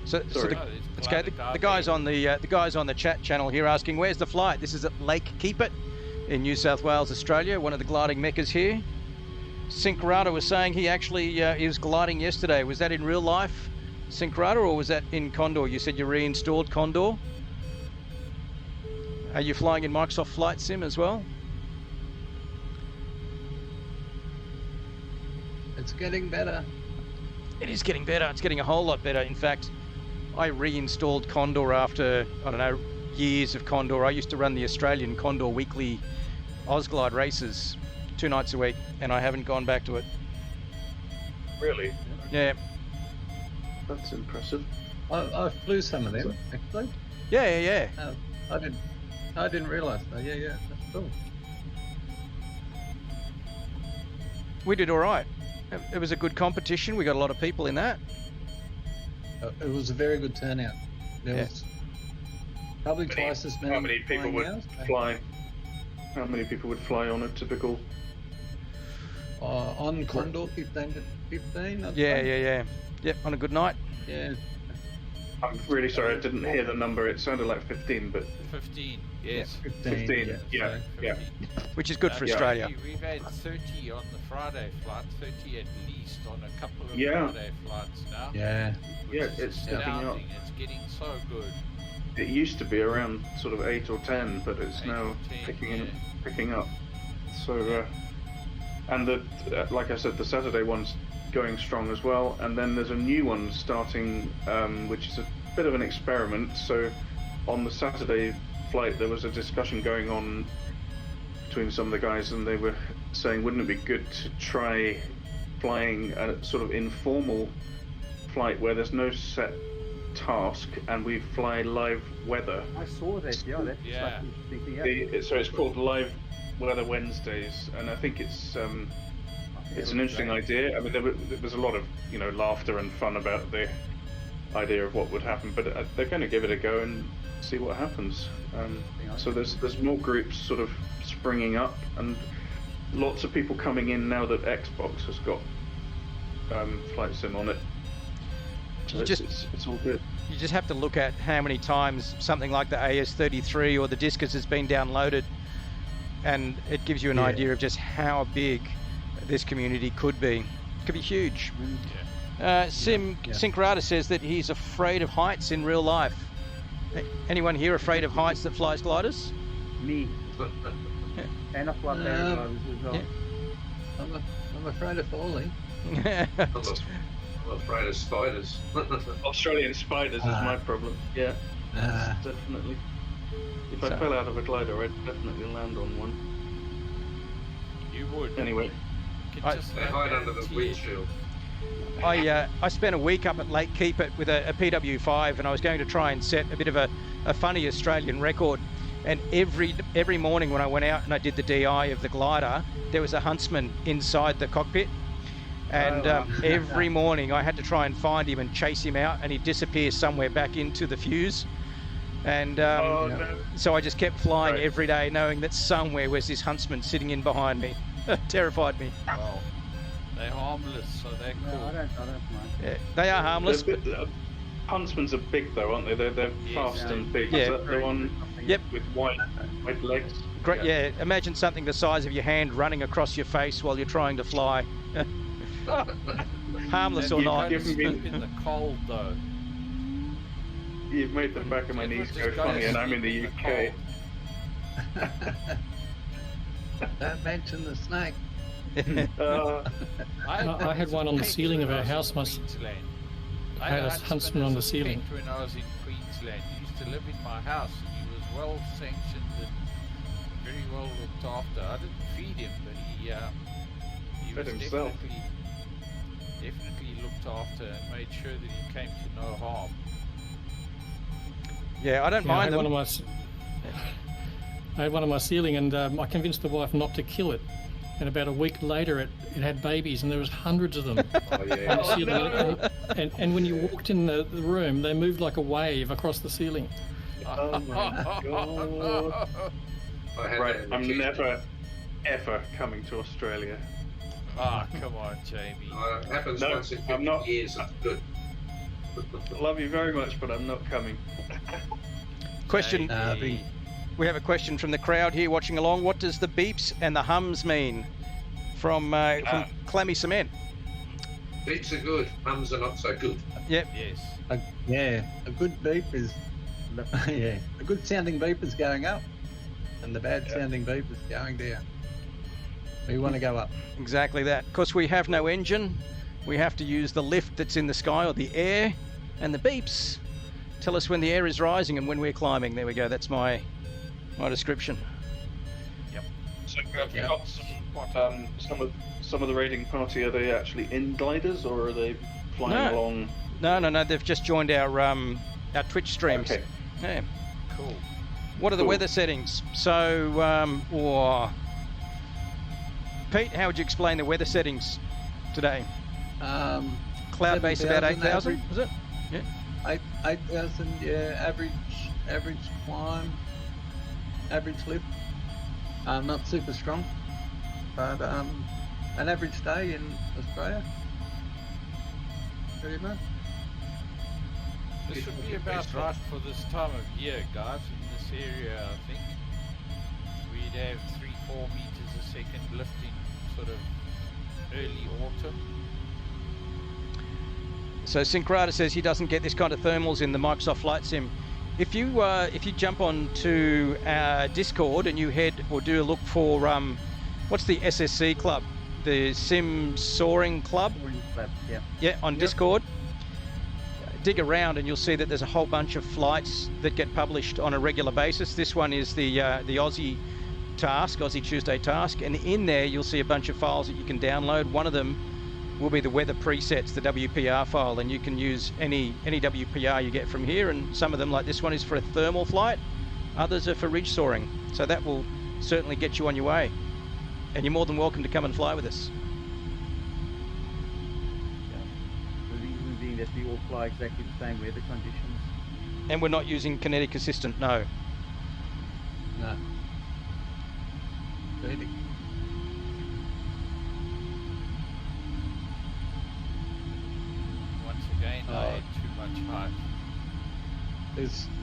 So Sorry. it's okay. The guys on the chat channel here asking, where's the flight? This is at Lake Keep It in New South Wales, Australia, one of the gliding meccas here. Syncrata was saying he actually he was gliding yesterday. Was that in real life, Syncrata, or was that in Condor? You said you reinstalled Condor. Are you flying in Microsoft Flight Sim as well? It's getting better. It is getting better. It's getting a whole lot better. In fact, I reinstalled Condor after, I don't know, years of Condor. I used to run the Australian Condor weekly Ausglide races 2 nights a week, and I haven't gone back to it. Really? Yeah. That's impressive. I flew some of them actually. Yeah. I didn't realise though. Yeah, that's cool. We did all right. It was a good competition. We got a lot of people in that. It was a very good turnout. There Yeah. was probably twice as many. How many people flying would hours. fly? How many people would fly on a typical? On Condor, 15 to 15. I'd Yeah. say. Yep, on a good night. Yeah. I'm really sorry, I didn't hear the number. It sounded like 15, but 15, yes. 15. Yeah. 15. Which is good for Yeah, Australia. We've had 30 on the Friday flight, 30 at least on a couple of Yeah. Friday flights now. Yeah. which Yeah, is it's stepping up. astounding. It's getting so good. It used to be around sort of 8 or 10, but it's 8 now or 10, picking up. So, and like I said, the Saturday one's going strong as well. And then there's a new one starting, which is a bit of an experiment. So, on the Saturday flight, there was a discussion going on between some of the guys, and they were saying, wouldn't it be good to try flying a sort of informal flight where there's no set task and we fly live weather. I saw that, yeah, that's Yeah. such an interesting thing. So it's called Live Weather Wednesdays, and I think it's an interesting idea. I mean, there was a lot of laughter and fun about the idea of what would happen, but they're going to give it a go and see what happens. So there's more groups sort of springing up, and lots of people coming in now that Xbox has got FlightSim on it. So it's all good. You just have to look at how many times something like the AS33 or the Discus has been downloaded, and it gives you an idea of just how big this community could be. It could be huge. Syncrata says that he's afraid of heights in real life. Anyone here afraid of heights that flies gliders? Me. And I fly paragliders as well. Yeah. I'm afraid of falling. I'm afraid of spiders. Australian spiders is my problem. Yeah, definitely. If I fell out of a glider, I'd definitely land on one. You would. Anyway, They hide under the windshield. I spent a week up at Lake Keepit with a PW5, and I was going to try and set a bit of a funny Australian record. And every morning when I went out and I did the DI of the glider, there was a huntsman inside the cockpit. And every morning I had to try and find him and chase him out, and he'd disappear somewhere back into the fuse. And so I just kept flying every day, knowing that somewhere was this huntsman sitting in behind me. Terrified me. Well, they're harmless, so they're cool. No, I don't mind. Yeah, they are harmless. huntsmans are big though, aren't they? They're fast and big. Yeah. Is that the one Yep. with white legs? Great. Yeah. Imagine something the size of your hand running across your face while you're trying to fly. Harmless or You've not. given me- In the cold, though. You've made the back of my knees go funny, and I'm in the UK. Don't mention the snake. I had one on the ceiling of our house. I had a huntsman on the ceiling. When I was in Queensland, he used to live in my house, and he was well sanctioned and very well looked after. I didn't feed him, but he Fed was himself. definitely looked after and made sure that he came to no harm. Yeah, I don't Yeah, I mind had them. I had one on my ceiling, and I convinced the wife not to kill it. And about a week later, it had babies, and there was hundreds of them on the ceiling. And when you walked in the room, they moved like a wave across the ceiling. Oh my god! Right, I'm never ever coming to Australia. Ah, come on, Jamie. It happens No, once in 50 I'm not. years. That's good. Love you very much, but I'm not coming. Question. We have a question from the crowd here watching along. What does the beeps and the hums mean from Clammy Cement. Beeps are good, mums are not so good. Yep. Yes. A good beep is, yeah, a good sounding beep is going up, and the bad sounding beep is going down. We want to go up. Exactly that. Because we have no engine, we have to use the lift that's in the sky, or the air, and the beeps tell us when the air is rising and when we're climbing. There we go. That's my description. So have you got some of the raiding party? Are they actually in gliders or are they flying along? No. They've just joined our Twitch streams. Okay. Yeah. Cool. What are the weather settings? So, Pete, how would you explain the weather settings today? Cloud base about 8,000, was it? Yeah. 8,000, yeah. Average climb, average lift. Not super strong, but an average day in Australia. Pretty much. This should be about right for this time of year, guys. In this area, I think we'd have 3-4 meters a second lifting, sort of early autumn. So Syncrata says he doesn't get this kind of thermals in the Microsoft FlightSim. If you jump onto our Discord and you head or do a look for what's the SSC club, the Soaring club? Yeah, on Discord. Dig around and you'll see that there's a whole bunch of flights that get published on a regular basis. This one is the Aussie Tuesday task, and in there you'll see a bunch of files that you can download. One of them will be the weather presets, the WPR file, and you can use any WPR you get from here, and some of them, like this one, is for a thermal flight, others are for ridge soaring, so that will certainly get you on your way, and you're more than welcome to come and fly with us. The reason being that we all fly exactly the same weather conditions. And we're not using kinetic assistant, no. No. Really? Once again, I had too much height.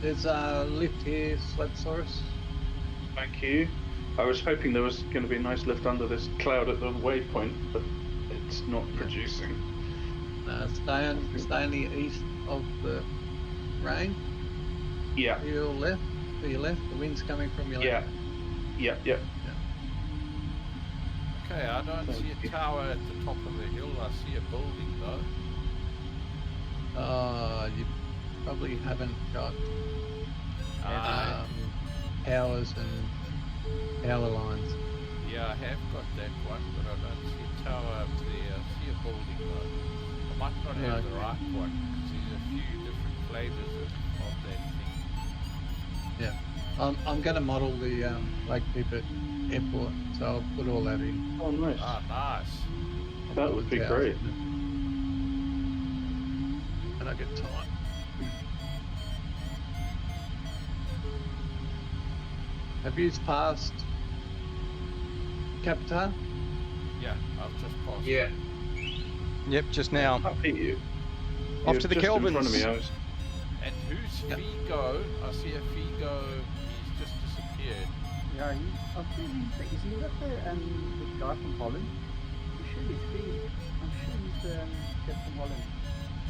There's a lift here, Sledsaurus. Thank you. I was hoping there was going to be a nice lift under this cloud at the waypoint, but it's not producing. Stay on the east of the rain. Yeah. To your left. The wind's coming from your left. Yeah. Okay, I don't see a tower at the top of the hill. I see a building though. You probably haven't got towers and power lines. Yeah, I have got that one, but I don't see a tower up there. I see a building though. I might not have the right one, because there's a few different flavours of that thing. Yeah. I'm going to model the Lake Pipit airport, so I'll put all that in. Oh, nice. Ah, nice. That would be great. And I get time. Have you passed Capitan? Yeah, I've just passed. Yeah. Yep, just now. Up at you. Off You're to the just in front of me. Kelvins. I was... And who's Figo? I see a Figo. He's just disappeared. Yeah, I think is he not the guy from Holland? I'm sure he's the guy from Holland,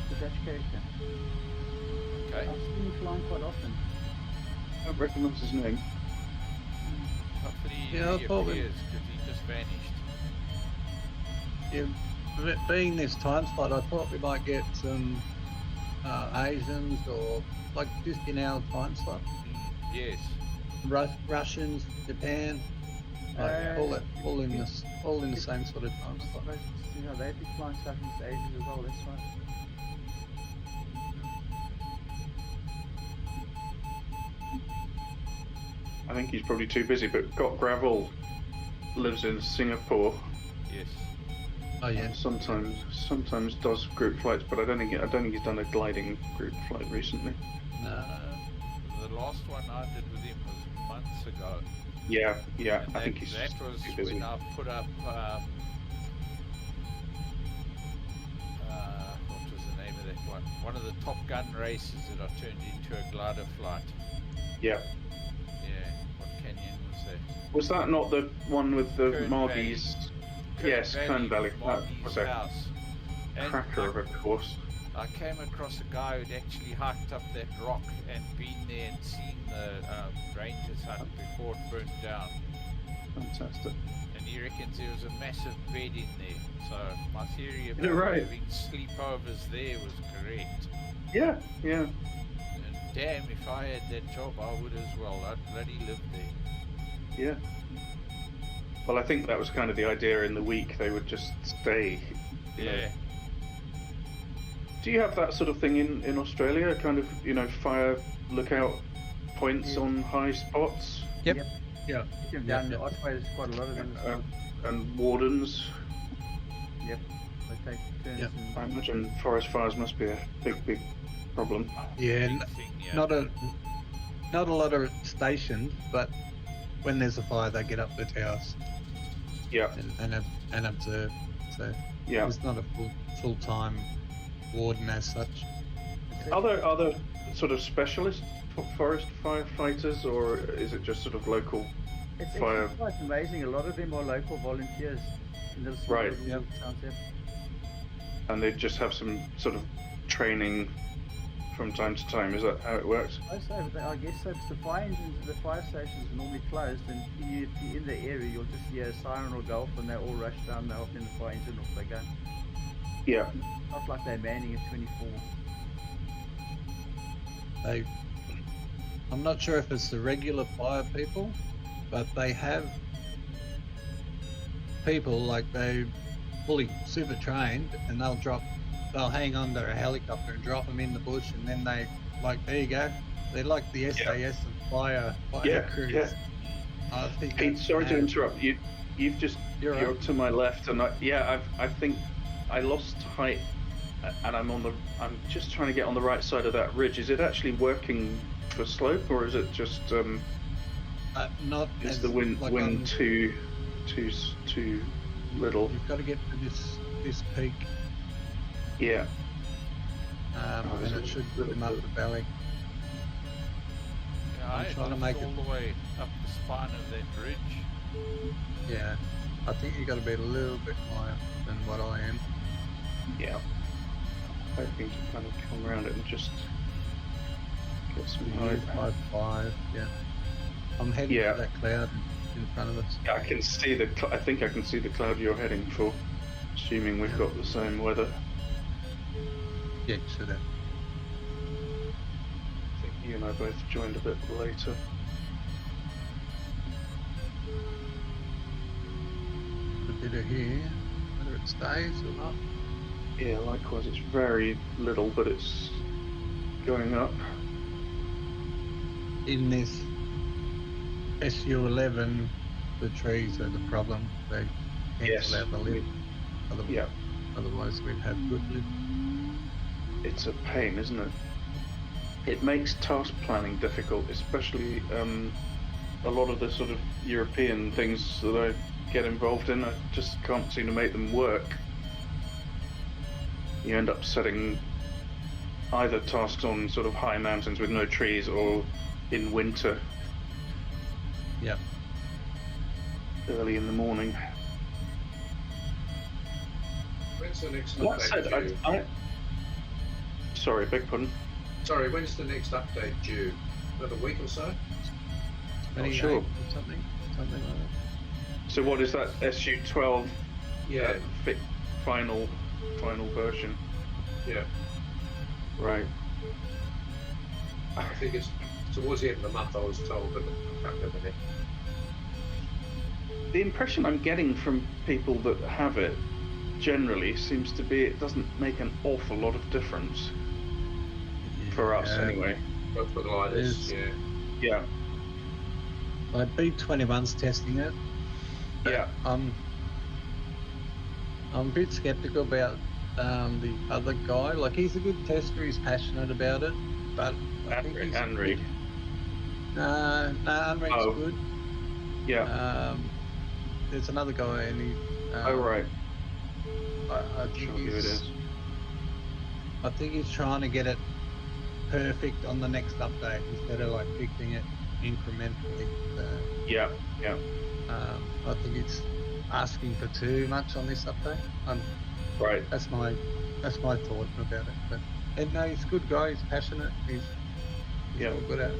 the Dutch character. Okay. I've seen him flying quite often. I don't recognise his name. Hopefully he Yeah, I thought we- reappears, because he just vanished. Yeah, being this time slot, I thought we might get some Asians or like just in our time slot. Yes. Russians, Japan, all in the same sort of time slot. Suppose, they'd be flying Southeast Asia as well, that's right. I think he's probably too busy, but Got Gravel lives in Singapore. Yes. Oh yeah. And sometimes does group flights, but I don't think he's done a gliding group flight recently. No. The last one I did with him was months ago. Yeah, And I think he's that was too busy. when I put up what was the name of that one? One of the Top Gun races that I turned into a glider flight. Yeah. Yeah, what canyon was that? Was that not the one with the Kern Margies? Yes, Kern Valley. That Margie's was a house. And cracker of a course. I came across a guy who'd actually hiked up that rock and been there and seen the ranger's hut before it burnt down. Fantastic. And he reckons there was a massive bed in there. So my theory Yeah, about right. having sleepovers there was correct. Yeah, yeah. And damn, if I had that job, I would as well. I'd bloody live there. Yeah. Well, I think that was kind of the idea in the week. They would just stay. you know. Yeah. Do you have that sort of thing in Australia? Kind of, fire lookout points on high spots? Yep. Yeah. Down the Otway, there's quite a lot of them as well. And wardens? Yep. They take turns. Yep. And I imagine forest fires must be a big problem. Yeah, Big thing, yeah. not a lot of stations, but when there's a fire, they get up the towers Yeah, and observe. So yeah. it's not a full time warden as such. Are there other sort of specialist forest firefighters, or is it just sort of local? It's Fire. actually quite amazing. A lot of them are local volunteers in little small Right. little towns. Yep. And they just have some sort of training from time to time? Is that how it works? I guess so. Because the fire engines, the fire stations are normally closed, and if you're in the area, you'll just hear a siren or go off, and they all rush down. They're off in the fire engine, off they go. Yeah. Not like they're manning it 24. I'm not sure if it's the regular fire people, but they have people like they fully super trained, and they'll hang on to a helicopter and drop them in the bush, and then there you go. They're like the SAS and fire crews. Yeah. I think Pete, that's sorry to mad. interrupt. You've just You're you're right. to my left, and I think I lost height, and I'm just trying to get on the right side of that ridge. Is it actually working for slope, or is it just Not is as the wind like wind on- too little? You've got to get to this peak, Yeah. and it should come up the valley. Yeah, I'm I trying to looked make all it- the way up the spine of that ridge. Yeah, I think you got to be a little bit higher than what I am. Yeah. Hoping to kind of come around it and just get some height. 5'5", yeah. I'm heading Yeah. for that cloud in front of us. I can see I think I can see the cloud you're heading for, assuming we've got the same weather. Yeah, you should have. I think you and I both joined a bit later. A bit of here, whether it stays or not. Yeah, likewise, it's very little, but it's going up. In this SU11, the trees are the problem. They cancel out the lip. Yeah, Otherwise, we'd have good lip. it's a pain, isn't it? It makes task planning difficult, especially a lot of the sort of European things that I get involved in. I just can't seem to make them work. You end up setting either tasks on sort of high mountains with no trees, or in winter, Yeah. early in the morning. When's the next That update said, due? Sorry, beg pardon. Sorry, when's the next update due? Another week or so? 28 sure. or something like that. So what is that SU12 Yeah, final version? yeah. Right. I think it's towards the end of the month, I was told, but I can't remember it. The impression I'm getting from people that have it generally seems to be it doesn't make an awful lot of difference for us Yeah. anyway. Both for gliders, There's- yeah. Yeah. Like B21's testing it. Yeah. I'm a bit skeptical about the other guy. Like, he's a good tester, he's passionate about it, but I think he's Henry. Henry's Oh. good. Yeah. There's another guy, and he. Oh right. I I'm think sure who it is. I think he's trying to get it perfect on the next update instead of like fixing it incrementally. Yeah. Yeah. I think asking for too much on this update. Right. That's my thought about it. But and no, he's a good guy. He's passionate. He's Yeah. all good at it.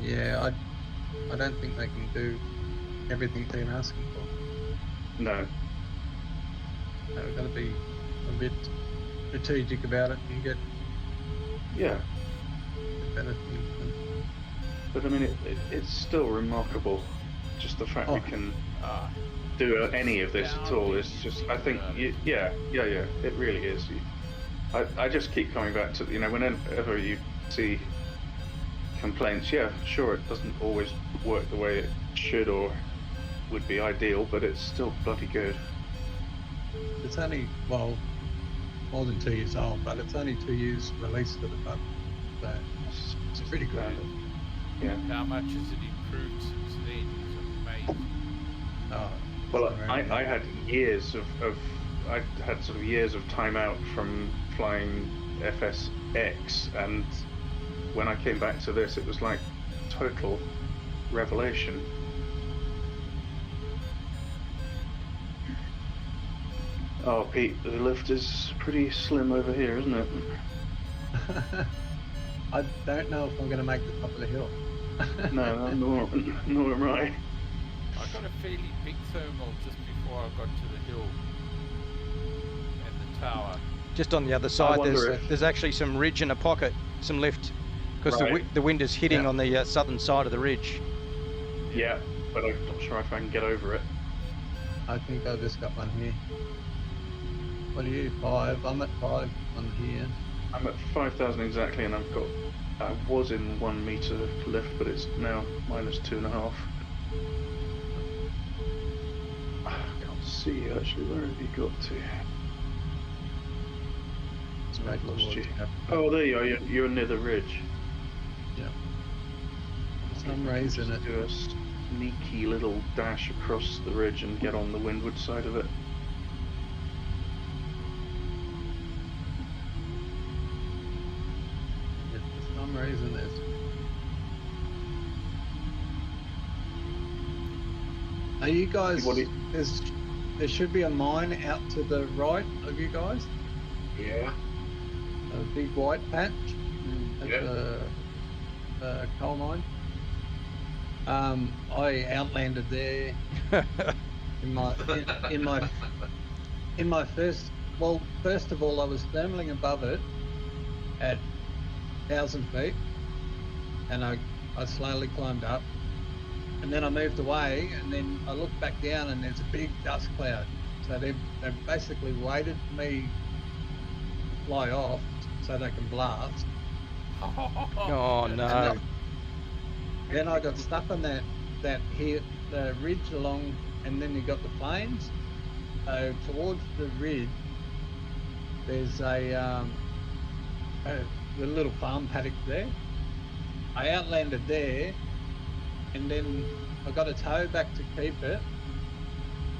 Yeah, I don't think they can do everything they're asking for. No. They've got to be a bit strategic about it and get Yeah. better things. But I mean, it's still remarkable. Just the fact we can do any of this at all is just. I think. Yeah. It really is. I just keep coming back to, whenever you see complaints, yeah, sure, it doesn't always work the way it should or would be ideal, but it's still bloody good. It's only, well, more than 2 years old, but it's only 2 years released to the public. So it's pretty good. Yeah. How much has it improved since then? It's amazing. Oh, Well, I had years of I had sort of years of time out from flying FSX, and when I came back to this, it was like total revelation. Oh, Pete, the lift is pretty slim over here, isn't it? I don't know if I'm going to make the top of the hill. No, nor am I. I got a fairly big thermal just before I got to the hill and the tower. Just on the other side, wonder if- there's actually some ridge and a pocket, some lift, because Right. the wind is hitting Yeah. on the southern side of the ridge. Yeah, but I'm not sure if I can get over it. I think I just got one here. What are you, 5? I'm at 5 on here. I'm at 5,000 exactly, and I was in 1 meter lift, but it's now minus 2.5. I can't see you actually. Where have you got to? Straight I've lost towards you. Cap- Oh, there you are. You're near the ridge. Yeah. For some reason Just it do a sneaky little dash across the ridge and get on the windward side of it. for some reason there's Are you guys What do you- there should be a mine out to the right of you guys? Yeah. A big white patch at Yeah. the coal mine. I outlanded there in my first. Well, first of all, I was thermaling above it at 1,000 feet, and I slowly climbed up, and then I moved away, and then I looked back down, and there's a big dust cloud. So they basically waited for me to fly off so they can blast. Oh no! And then I got stuck on that here, the ridge along, and then you got the plains. So towards the ridge, there's a little farm paddock there. I outlanded there, and then I got a tow back to keep it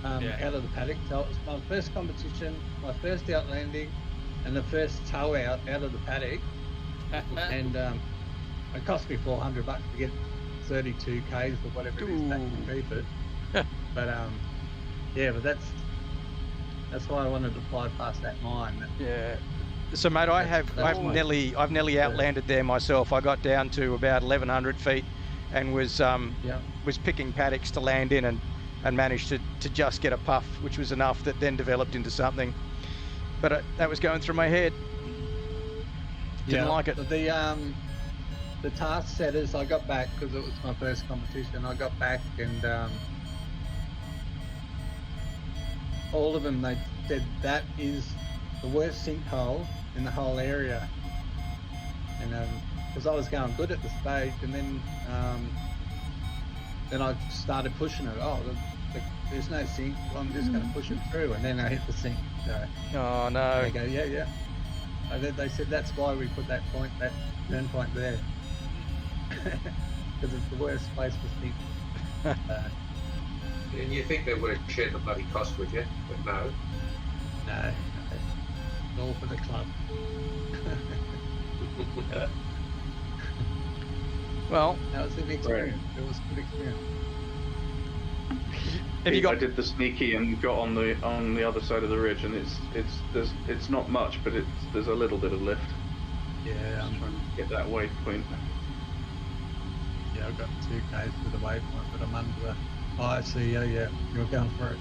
out of the paddock. So it was my first competition, my first outlanding, and the first tow out of the paddock. And it cost me $400 to get 32 k's or whatever it is back to keep it. But yeah, but that's why I wanted to fly past that mine. Yeah. So mate, I've nearly outlanded there myself. I got down to about 1,100 feet, and was picking paddocks to land in, and managed to just get a puff, which was enough that then developed into something. But that was going through my head. Didn't like it. The task setters, I got back because it was my first competition. I got back, and all of them, they said that is the worst sinkhole in the whole area. And because I was going good at the stage, and then I started pushing it. Oh, there's no sink. Well, I'm just going to push it through, and then I hit the sink. So Oh no! they go, yeah. They said that's why we put that turn point there, because it's the worst place to sink. And you think they would have shared the bloody cost with you, but no. No, it's all for the club. Well, That was an experience. It was a good experience. have you got? I did the sneaky and got on the other side of the ridge, and it's not much, but there's a little bit of lift. Yeah, I'm trying to get that waypoint. Yeah, I've got 2Ks to the waypoint, but I'm under the... Oh, I see, yeah, you're going for it.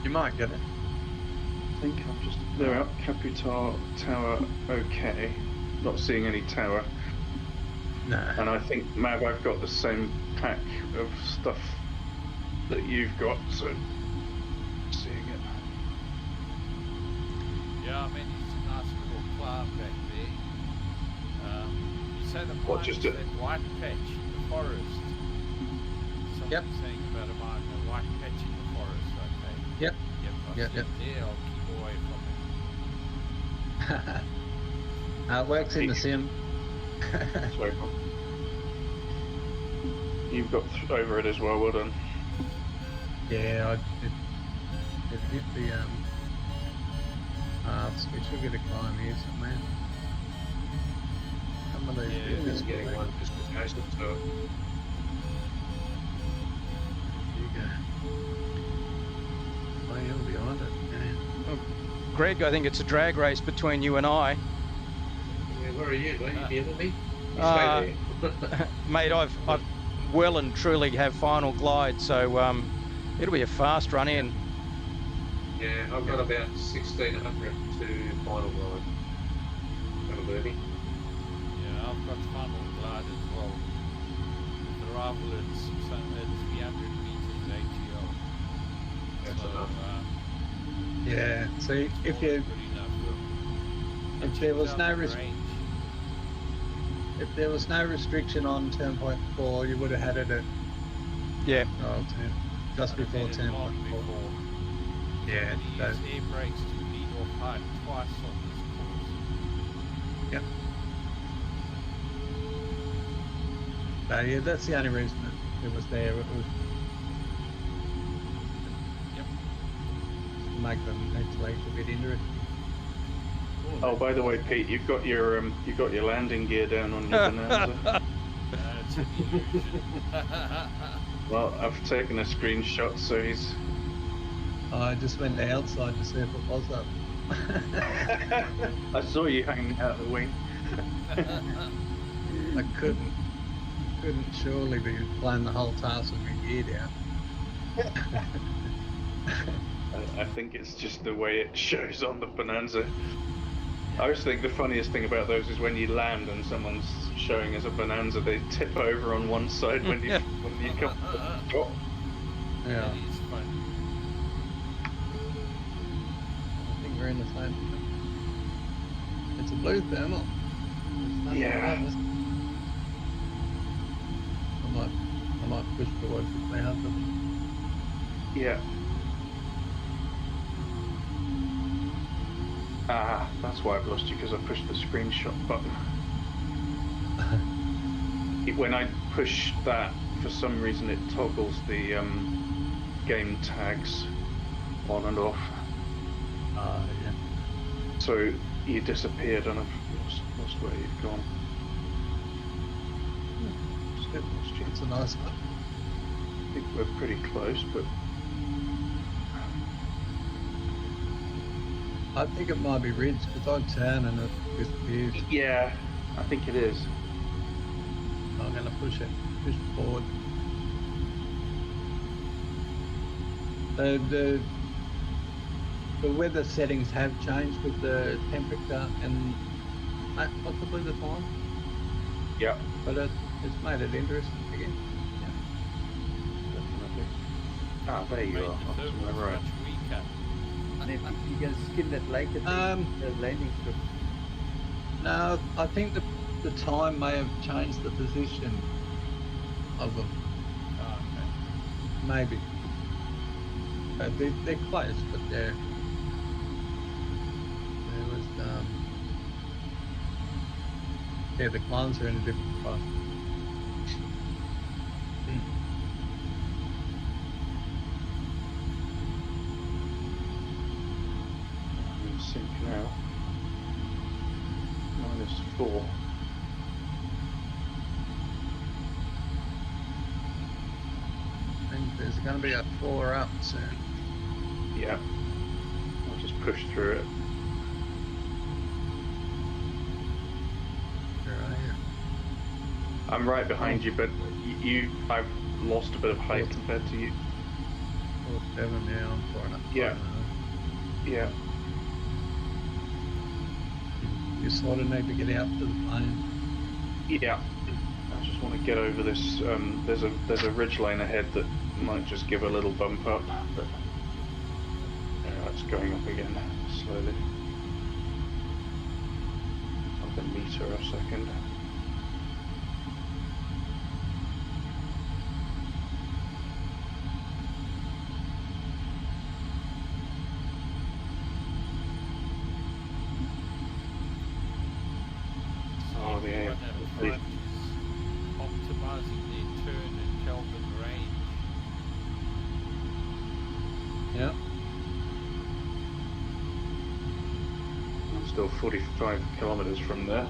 You might get it. I think I'm just... They're up Capital Tower, okay. Not seeing any tower. Nah. And I think, Mav, I've got the same pack of stuff that you've got, so... Seeing it. Yeah, I mean, it's a nice little climb back there. You say the What, mine just is a- that white patch, the forest. Someone Yep. saying about a mine, the white patch in the forest, okay? Yep. Yep, I Yep, see yep. it there, I'll keep away from it. It works in the sim. That's way cool. You've got over it as well, well done. Yeah, it hit the so we should get a climb here somewhere. Some of these Yeah, bits just getting one just adjacent to it. You go. Oh, you're behind it. Yeah. Greg, I think it's a drag race between you and I. Yeah, where are you? Are you the enemy? You Uh, stay there. Mate, I've well and truly have final glide, so it'll be a fast run in. Yeah, I've got about 1,600 to final line. That'll do me. Yeah, I've got final glide as well. The arrival at 300 meters ATL. That's So, enough. Yeah. So if it's you good enough. if there was no Range. if there was no restriction on 10.4, you would have had it at Yeah. 10, just before I'd have had it long 10.4. before. Yeah. He That, used air brakes to lead off height twice on this course. yep. So yeah, that's the only reason it was there. It was Yep. to make the next legs a bit interesting. Oh, by the way, Pete, you've got your landing gear down on your Bonanza. It's an illusion. Well, I've taken a screenshot, so he's. I just went outside to see if it was up. I saw you hanging out the wing. I couldn't surely be playing the whole task with my gear down. I think it's just the way it shows on the Bonanza. I always think the funniest thing about those is when you land and someone's showing as a Bonanza, they tip over on one side when you come to the top. Yeah, It is fun. I think we're in the same. It's a blue thermal. There's nothing Yeah. around this. I might push towards the clouds. Yeah. Ah, that's why I've lost you, because I pushed the screenshot button. When I push that, for some reason it toggles the game tags on and off. Yeah. So you disappeared and I've lost where you've gone. It's a nice one. I think we're pretty close, but I think it might be ridge because I turn and it disappears. yeah, I think it is. I'm going to push forward. The weather settings have changed with the temperature and possibly the time, Yeah, but it's made it interesting again. definitely. Ah, there you Made are. the Up to thermal my right. much weaker. And if you're going to skin that lake at the landing strip. No, I think the time may have changed the position of them. Oh, okay. Maybe. They're close, but there was yeah, the climbs are in a different spot. I'm in sync now. -4. think there's going to be a 4 up soon. Yeah. I'll just push through it. Where are you? I'm right behind you, but I've lost a bit of height compared to you. 4-7 now, 4 up. Yeah. Yeah. You sort of need to get out to the plane. Yeah. I just want to get over this. There's a ridge line ahead that might just give a little bump up, but it's going up again slowly. Like a meter a second. Oh, the air. Optimizing their turn and Kelvin range. Yeah. I'm still 45 kilometers from there.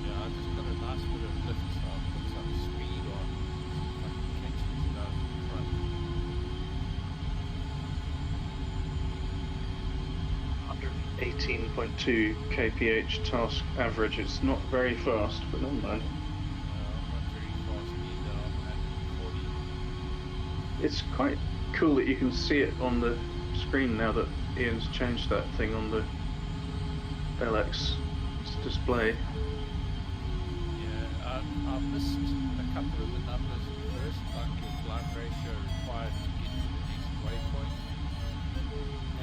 Yeah, I just got a nice bit of lift, so I'll put some speed on. See if I can catch these guys in front. 18.2 kph task average. It's not very fast, but never mind. I'm not very fast either. I'm at 40. It's quite cool that you can see it on the screen now that Ian's changed that thing on the LX display. Yeah, I missed a couple of the numbers at first, like your blood ratio required to get to the next waypoint,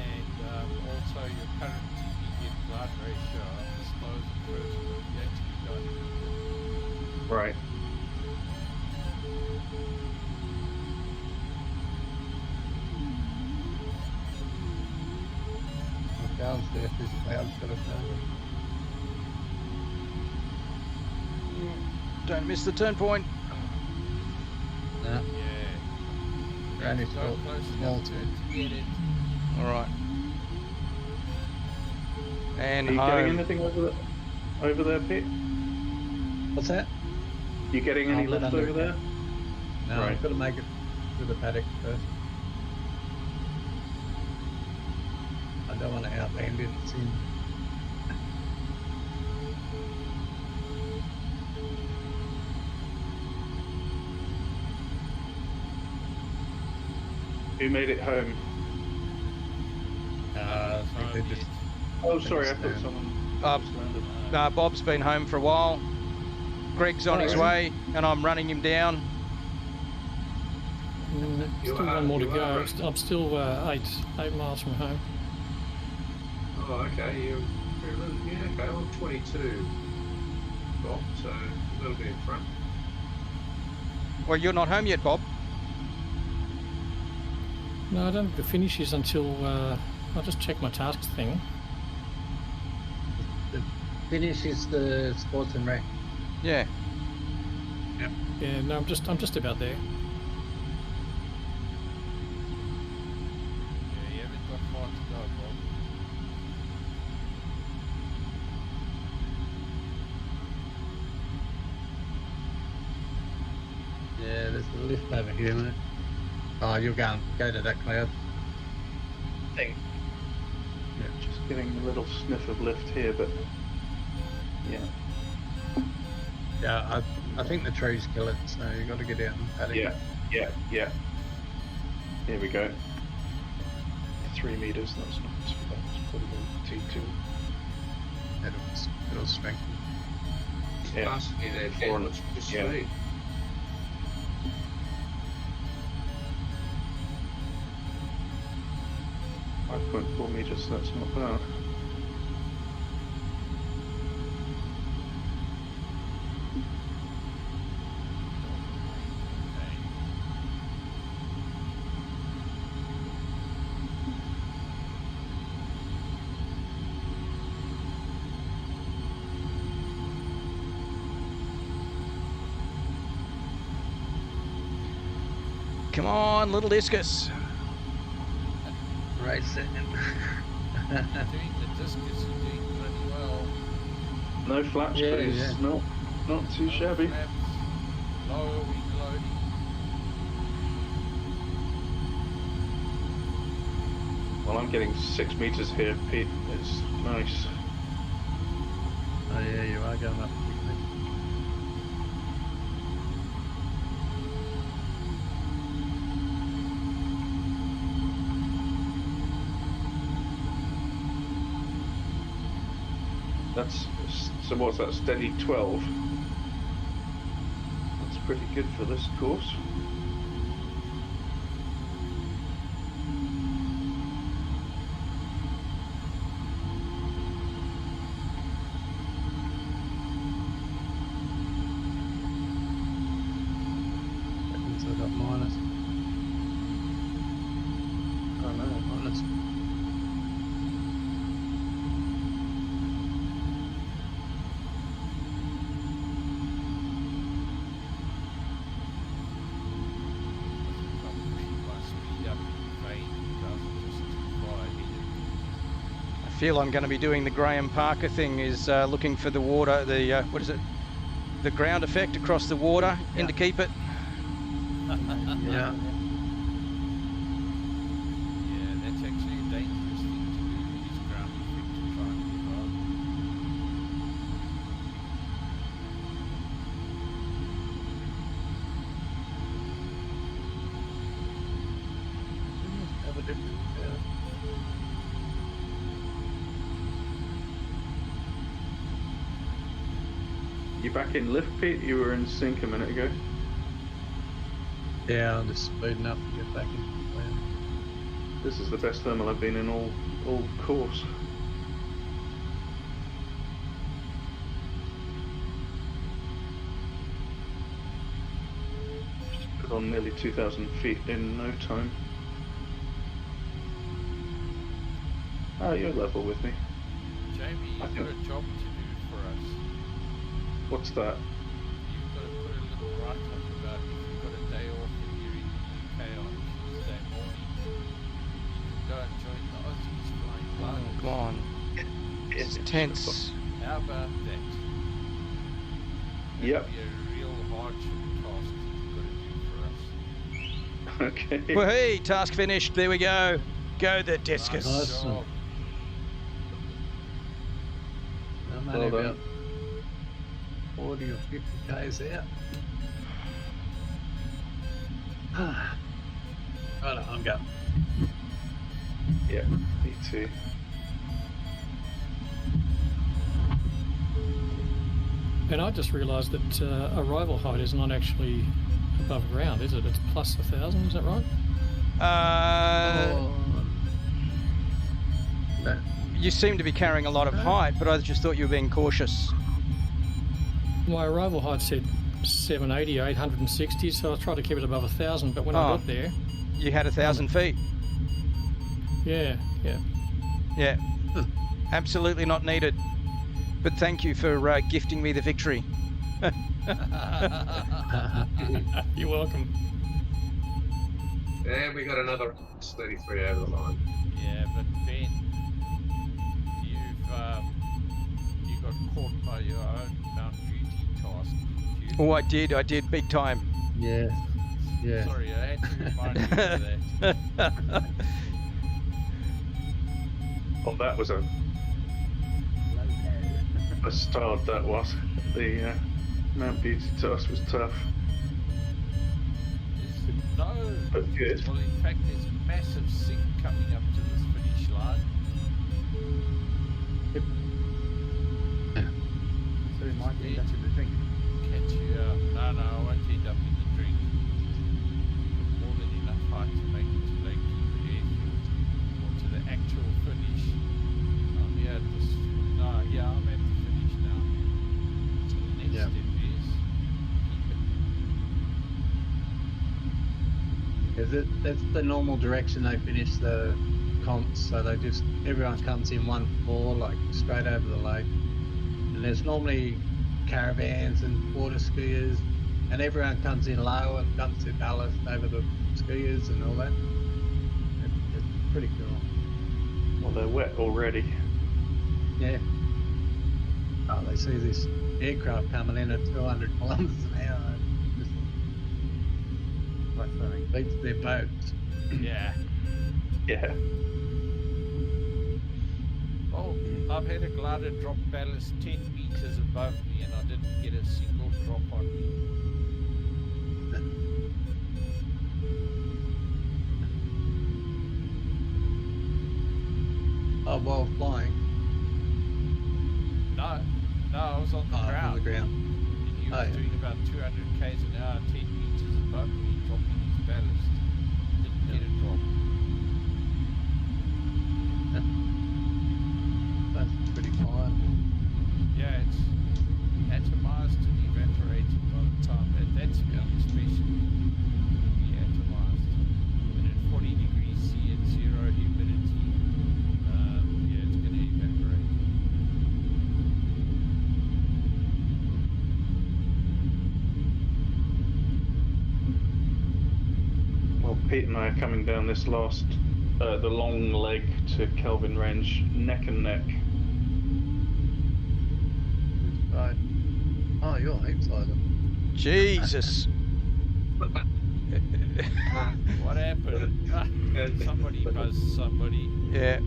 and also your current immediate blood ratio. I missed those at first, but you actually got Right. Look downstairs, this cloud's got a phone. Don't miss the turn point. No, yeah. we're only Go small, close small enough to to get it. All right. And Are you getting home. anything over there, Pete? What's that? You getting any I'll let lift under over there? No, Right. I've got to make it to the paddock first. I don't want to outland it. It's in. Who made it home? I think they just. Oh, sorry, I Thanks, thought Dan. someone just landed. Bob's been home for a while. Greg's on his way, and I'm running him down. You Still are- one more to you go. are- I'm still 8 miles from home. Oh, okay. Yeah, okay. I'm 22. Bob, so a little bit in front. Well, you're not home yet, Bob. No, I don't think the finish is until I'll just check my tasks thing. The finish is the sports and rec. Yeah. Yeah, no, I'm just about there. Yeah, you haven't got far to go, Bob. Yeah, there's a lift over here, mate. Oh, you're going. Go to that cloud. Thing. Yeah, just getting a little sniff of lift here, but yeah. Yeah, I think the trees kill it, so you got to get out and paddock. Yeah. Here we go. 3 meters, that's not too bad. Let's put it on T2. It'll strengthen. Yeah. Passing me there, Four Ken. What's your yeah. speed? 5.4 meters, so that's not bad. Come on, little discus. Right second. You're doing the discus, you're doing pretty well. No flaps, Yeah, but it's yeah. not too No shabby. flaps, lower wing loading. Well, I'm getting 6 meters here, Pete. It's nice. Oh yeah, you are going up quickly. That's so. What's that? Steady 12. That's pretty good for this course. Seconds I got minus. Oh no, minus. I'm pushing my speed up in vain because I'm just too far ahead. I feel I'm going to be doing the Graham Parker thing, is looking for the water, the, what is it? The ground effect across the water, in to keep it. Yeah. Yeah, that's actually a dangerous thing to do, use ground effect to try and get on. Have a different. You back in lift, Pete? You were in sync a minute ago. Yeah, I'm just speeding up to get back into the plan. This is the best thermal I've been in all course. Just put on nearly 2,000 feet in no time. Oh, you're level with me. Jamie, I you've got a job to do for us. What's that? You've got to put a little write-up about if you've got a day off and you're in the UK on Tuesday morning. You can go and join the Aussies flying Oh, blind. come on. It's tense. How about that? Yep. That'd be a real hardship task that you've got to do for us. Okay. Well, hey, task finished. There we go. Go the discus. Nice. job. I'm Well only done. about 40 or 50 k's out. Right, I'm going. Yeah, me too. And I just realised that arrival height is not actually above ground, is it? It's plus 1,000, is that right? That, You seem to be carrying a lot of height, but I just thought you were being cautious. My arrival height said 780 or 860, so I tried to keep it above 1,000, but when I Oh. got there, You had 1,000 feet. yeah. Yeah. Absolutely not needed. But thank you for gifting me the victory. You're welcome. And we got another 33 over the line. Yeah, but Ben, you got caught by your own Mount Duty task, didn't you? Oh, I did big time. yeah. Yeah. Sorry, I had to remind you of that. Oh, that was a start. That was the Mount Beauty task was tough, There's no... but good. Well, in fact, there's massive sink coming up to this finish line. So we might end up in the drink. Catch you out. No, I won't end up in the drink. More than enough height to make it to Lakekeeper Airfield or to the actual finish. I'm here at this. No, yeah, I'm at the finish now. So the next Yeah. step is keep it. Is it? That's the normal direction they finish the comps. So they just everyone comes in 1-4, like straight over the lake. And there's normally caravans and water skiers, and everyone comes in low and dumps their ballast over the skiers and all that. It's pretty cool. Well, they're wet already. Yeah. Oh, they see this aircraft coming in at 200 kilometres an hour. It Like something. just beats their boats. Yeah. Yeah. Oh, I've had a glider drop ballast 10 meters above me and I didn't get a single drop on me. Oh, while flying. No, I was on the ground. On the ground. And he was Oh, yeah. doing about 200 k's an hour, 10 meters above me, dropping his ballast. Didn't get a drop. That's pretty fine. Yeah, it's atomized and evaporated by the time at that speed, especially. It'll be atomized. And at 40 degrees C and 0 humidity, yeah, it's going to evaporate. Well, Pete and I are coming down this last, the long leg to Kelvin range, neck and neck. Right. Oh, you're heaps higher. Jesus. What happened? Somebody buzzed somebody. Yeah.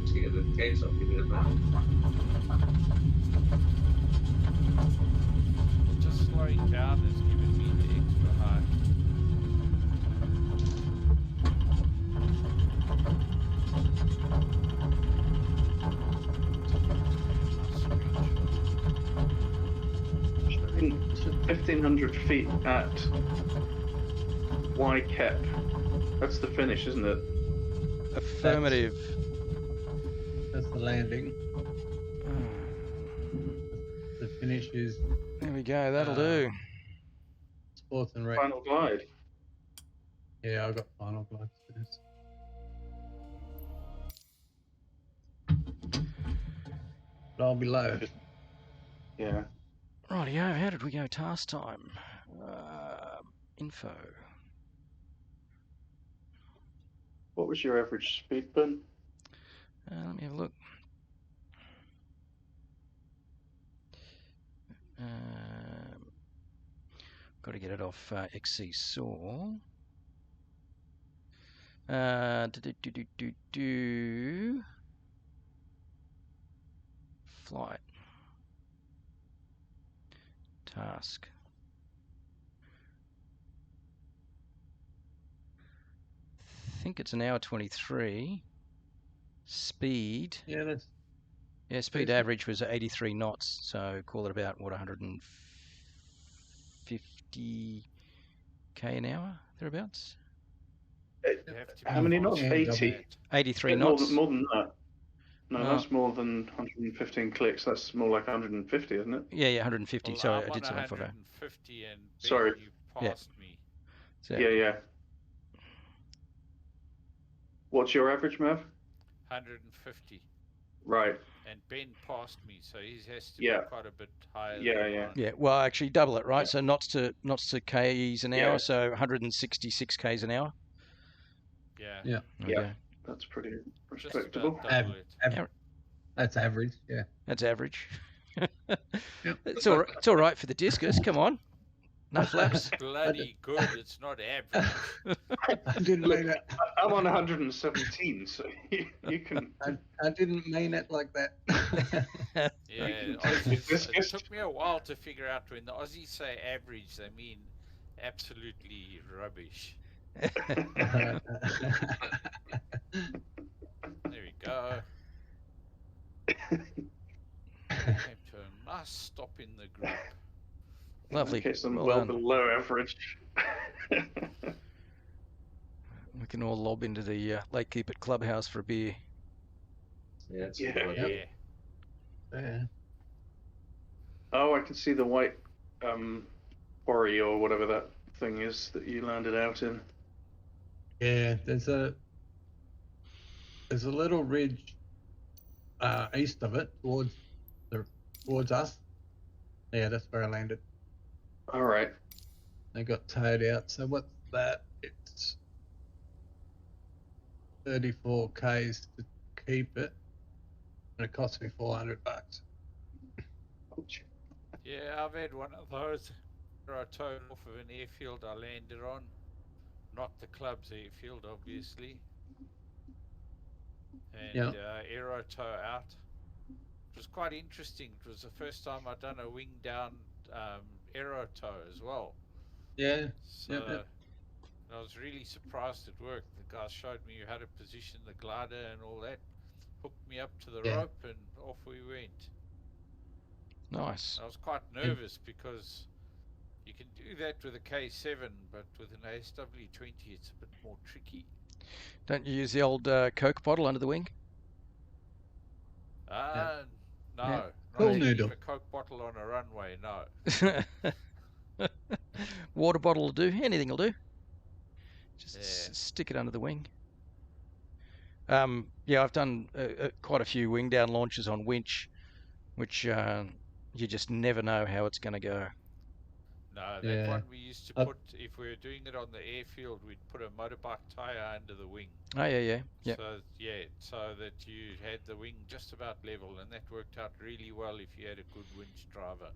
To get the gates up, you did that. Just slowing down has given me the extra high. 1,500 feet at Y cap. That's the finish, isn't it? Affirmative. That's the landing. The finish is There we go. That'll do. sports and rec. Final glide. Yeah, I got final glide for this. But I'll be low. Yeah. Rightio. How did we go? Task time. Info. What was your average speed, Ben? Let me have a look. Got to get it off XC Saw. Flight. Task. I think it's an hour 23. Speed. Yeah, that's Yeah, speed decent. average was 83 knots, so call it about, what, 150 k an hour, thereabouts? You have to How be many fast knots? with 80? that. 83 Yeah, knots. more than that. No, Oh. that's more than 115 clicks. That's more like 150, isn't it? Yeah, 150. Well, Sorry, I'm I did on say 150. 150 and Ben, Sorry. you passed me. So, Yeah. What's your average, Mav? 150. Right. And Ben passed me, so he has to Yeah. be quite a bit higher Yeah, than yeah. mine. yeah, well, actually double it, right? Yeah. So knots to k's an hour, Yeah. so 166 k's an hour. Yeah. Yeah. Okay. Yeah. That's pretty Just respectable. about double it. That's average. Yeah. That's average. Yep. It's all right for the discus. Come on, no flaps. Bloody good, it's not average. I didn't mean it. I'm on 117, so you can. I didn't mean it like that. Yeah, Take Aussies, this it took me a while to figure out when the Aussies say average, they mean absolutely rubbish. There we go. Came to a nice stop in the group. Lovely. Okay, so Well well done. below average. We can all lob into the Lake Keep It clubhouse for a beer. Yeah, it's Yeah. a good idea. Yeah. Oh, I can see the white quarry or whatever that thing is that you landed out in. Yeah, there's a little ridge east of it towards us. Yeah, that's where I landed. All right. They got towed out. So what's that? It's 34 k's to keep it, and it cost me $400. Yeah, I've had one of those where I towed off of an airfield I landed on. Not the club's airfield, obviously. and Yeah. aero tow out. It was quite interesting. It was the first time I'd done a wing down aero tow as well. Yeah. So I was really surprised it worked. The guy showed me how to position the glider and all that, hooked me up to the Yeah. rope, and off we went. Nice. I was quite nervous because you can do that with a K7, but with an ASW20 it's a bit more tricky. Don't you use the old Coke bottle under the wing? No, Yeah. not Cool to noodle. leave a Coke bottle on a runway, no. Water bottle will do. Anything will do. Just Yeah. stick it under the wing. Yeah, I've done quite a few wing down launches on winch, which you just never know how it's going to go. No, that Yeah. one we used to put, if we were doing it on the airfield, we'd put a motorbike tyre under the wing. Oh, yeah. So that you had the wing just about level, and that worked out really well if you had a good winch driver.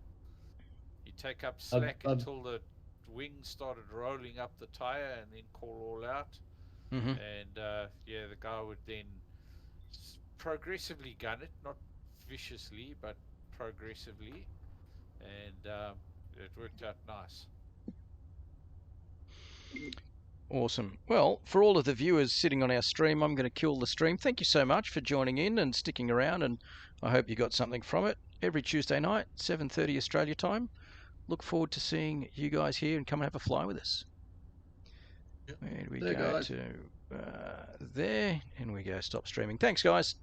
You take up slack until the wing started rolling up the tyre and then call all out. Mm-hmm. And the guy would then progressively gun it, not viciously, but progressively, and it worked out nice. Awesome. Well, for all of the viewers sitting on our stream, I'm going to kill the stream. Thank you so much for joining in and sticking around, and I hope you got something from it. Every Tuesday night, 7:30 Australia time. Look forward to seeing you guys here and come and have a fly with us. Yep. And we There, go guys. to there, and we go stop streaming. Thanks, guys.